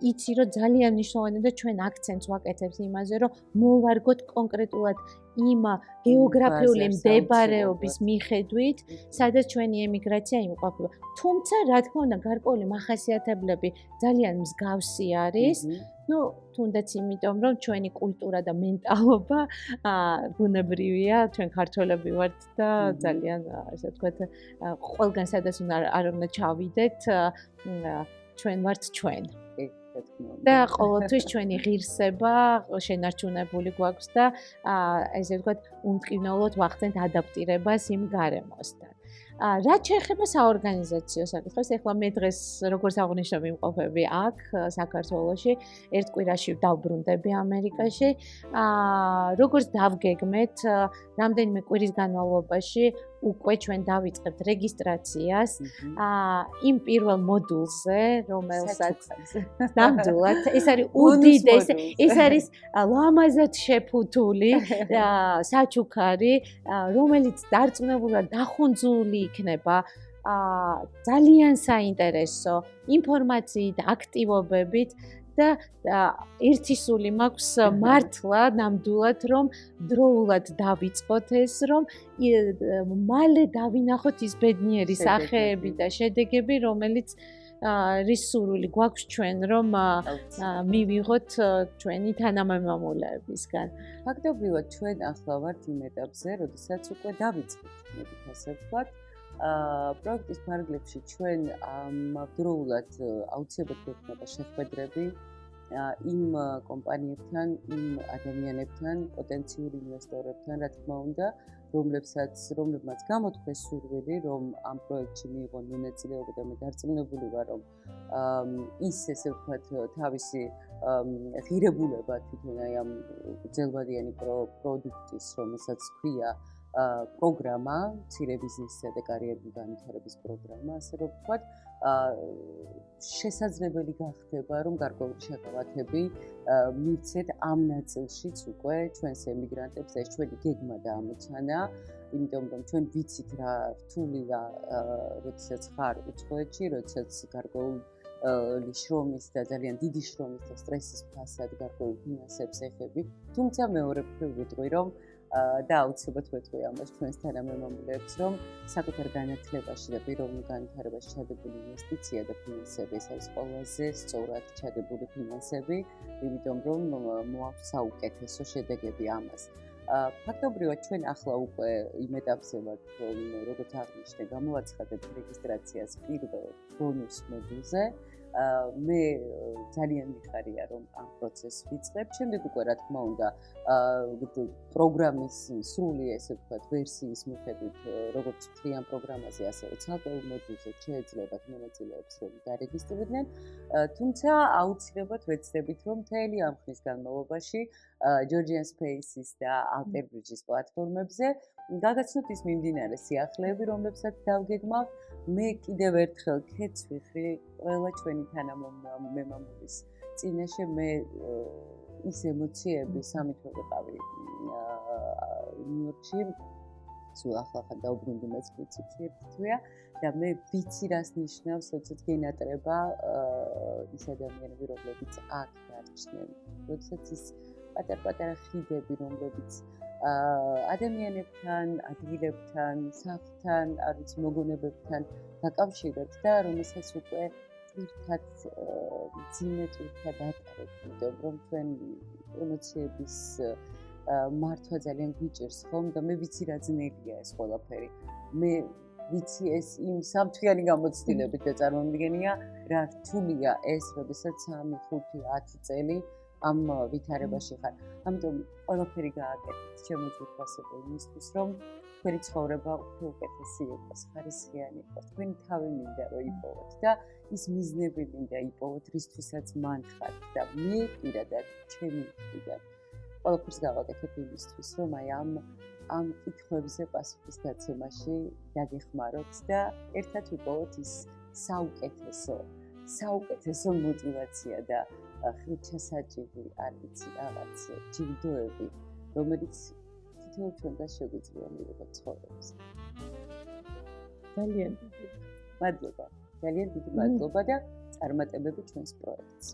იცი, რომ ძალიან მნიშვნელოვანია და ჩვენ აქცენტს ვაკეთებთ იმაზე, რომ მოვარგოთ კონკრეტულად იმ გეოგრაფიული მდებარეობის მიხედვით, სადაც ჩვენი ემიგრაცია იმყოფება. თუმცა, რა თქმა უნდა, გარკვეული მახასიათებლები ძალიან მსგავსი არის. თუნდაც იმიტომ, რომ ჩვენი კულტურა და მენტალობა ბუნებრივია, ჩვენ ქართველები ვართ და ძალიან, ასე ვთქვათ, ყველგან სადაც არ უნდა ჩავიდეთ, ჩვენ ვართ ჩვენ. და ყოველთვის ჩვენი ღირსება შენარჩუნებული გვაქვს და ესე ვთქვათ, უმტკივნეულოდ ვახდენთ ადაპტირებას იმ გარემოსთან. რაც შეეხება საორგანიზაციო საკითხებს, ეხლა მე დღეს როგორც აღნიშნავ ვიმყოფები აქ საქართველოში, ერთ კვირაში დავბრუნდები ამერიკაში. როგორც დავგეგმეთ, რამდენიმე კვირის განმავლობაში უკვე ჩვენ დავიწყებთ რეგისტრაციას იმ პირველ მოდულზე, რომელსაც ნამდვილად ეს არის უდიდესი, ეს არის ლამაზად შეფუთული საჩუქარი, რომელიც დარწმუნებულად დახუნძული იქნება ძალიან საინტერესო ინფორმაციით, აქტივობებით და ერთი სული მაქვს მართლა ნამდვილად, რომ დროულად დავიწყოთ ეს, რომ მალე დავინახოთ ის ბედნიერი სახეები და შედეგები, რომელიც რის სურვილი გვაქვს ჩვენ, რომ მივიღოთ ჩვენი თანამემამულეებისგან. ფაქტობრივად ჩვენ ახლა ვართ იმ ეტაპზე, როდესაც უკვე დავიწყეთ, მოდით ასე ვთქვათ. პროექტის ფარგლებში ჩვენ დროულად აუცილებლად გვექნება შეხვედრები იმ კომპანიებთან, იმ ადამიანებთან, პოტენციური ინვესტორებთან, რა თქმა უნდა, რომლებმაც გამოთქვეს სურვილი, რომ ამ პროექტში მიიღონ მონაწილეობა და მე დარწმუნებული ვარ, რომ ის, ესე ვთქვათ, თავისი ღირებულება თვითონ აი ამ ძელბადიანი პროდუქტის, რომელსაც ქვია პროგრამა, მცირე ბიზნესისა და კარიერული განვითარების პროგრამა, ასე რომ ვთქვათ, შესაძლებელი გახდება, რომ გარკვეული შეღავათები მივცეთ ამ ნაწილშიც უკვე ჩვენს ემიგრანტებს, ეს ჩვენი გეგმა და ამოცანა იმიტომ რომ ჩვენ ვიცით რა რთულია როდესაც ხარ უცხოეთში, როდესაც გარკვეულ შრომის და ძალიან დიდი შრომის და სტრესის ფასად გარკვეულ ფინანსებს ეხები. თუმცა მეორე მხრივ ვიტყვი რომ და აუცილებლად ვეთქვი ამას ჩვენს თანამემამულეებს, რომ საკუთარ განათლებაში და პიროვნულ განვითარებაში ჩადებული ინვესტიცია და ფინანსები ეს არის ყველაზე სწორად ჩადებული ფინანსები, იმიტომ რომ მოაქვს საუკეთესო შედეგები ამას. ფაქტობრივად ჩვენ ახლა უკვე იმ ეტაპზე ვართ, რომ როგორც აღნიშნე, გამოვაცხადეთ რეგისტრაციას პირველ ბონუს მოდულზე. მე ძალიან მიხარია რომ ამ პროცესს ვიწყებ. შემდეგ უკვე რა თქმა უნდა პროგრამის სრული ესე ვთქვათ ვერსიის მიხედვით როგორც მთლიან პროგრამაზე ასევე ცალკეულ მოდულზე შეეძლებათ მონაწილეებს რომ დარეგისტრირდნენ. თუმცა აუცილებლად ვეცდებით რომ მთელი ამ ხნის განმავლობაში Georgian Spaces და Alter Bridge-ის პლატფორმებზე გაგაცნოთ ის მიმდინარე სიახლეები, რომლებსაც დავგეგმავთ. მე კიდევ ერთხელ ქეთს ვიხრი ყველა ჩვენი თანამემამულის წინაშე მე ის ემოციები სამით ვიყავი ნიუ-იორკში სულ ახლა დაუბრუნდი მეც პრინციპში ერთი თვეა და მე ვიცი რას ნიშნავს როდესაც გენატრება ის ადამიანები რომლებიც აქ დარჩნენ როდესაც ის პატარ-პატარა ხიდები რომლებიც ადამიანებთან, ადგილებთან, სახლთან, არ ვიცი მოგონებებთან დაკავშირებთ და რომელსაც უკვე ერთად ძიმეთ ერთად ატარებთ, იმიტომ რომ ჩვენ ემოციების მართვა ძალიან გვიჭირს ხომ და მე ვიცი რა ძნელია ეს ყველაფერი. მე ვიცი ეს იმ სამთვიანი გამოცდილებით და წარმომიდგენია რა რთულია ეს, როდესაც 3, 5, 10 წელი ამ ვითარებაში ხარ. ამიტომ ყველაფერი გააკეთეთ შემოწმებასებო იმისთვის, რომ თქვენი ცხოვრება უფრო უკეთესი იყოს, ხარისხიანი იყოს. თქვენი თავი მინდა რომ იპოვოთ და ის მიზნები მინდა იპოვოთ, რისთვისაც მან ხართ და მე პირადად ჩემი მხრიდან ყველაფერს გავაკეთებ იმისთვის, რომ აი ამ კითხვებზე პასუხის გაცემაში დაგეხმაროთ და ერთად ვიპოვოთ ის საუკეთესო мотиваცია და ხრჩასაჭირი, არ ვიცი, რაღაც ჯილდოები, რომელიც თითოეულ ჩვენგან შეგვიძლია მივიღოთ ცხოვრებაზე. ძალიან დიდი მადლობა. ძალიან დიდი მადლობა და წარმატებები ჩვენს პროექტს.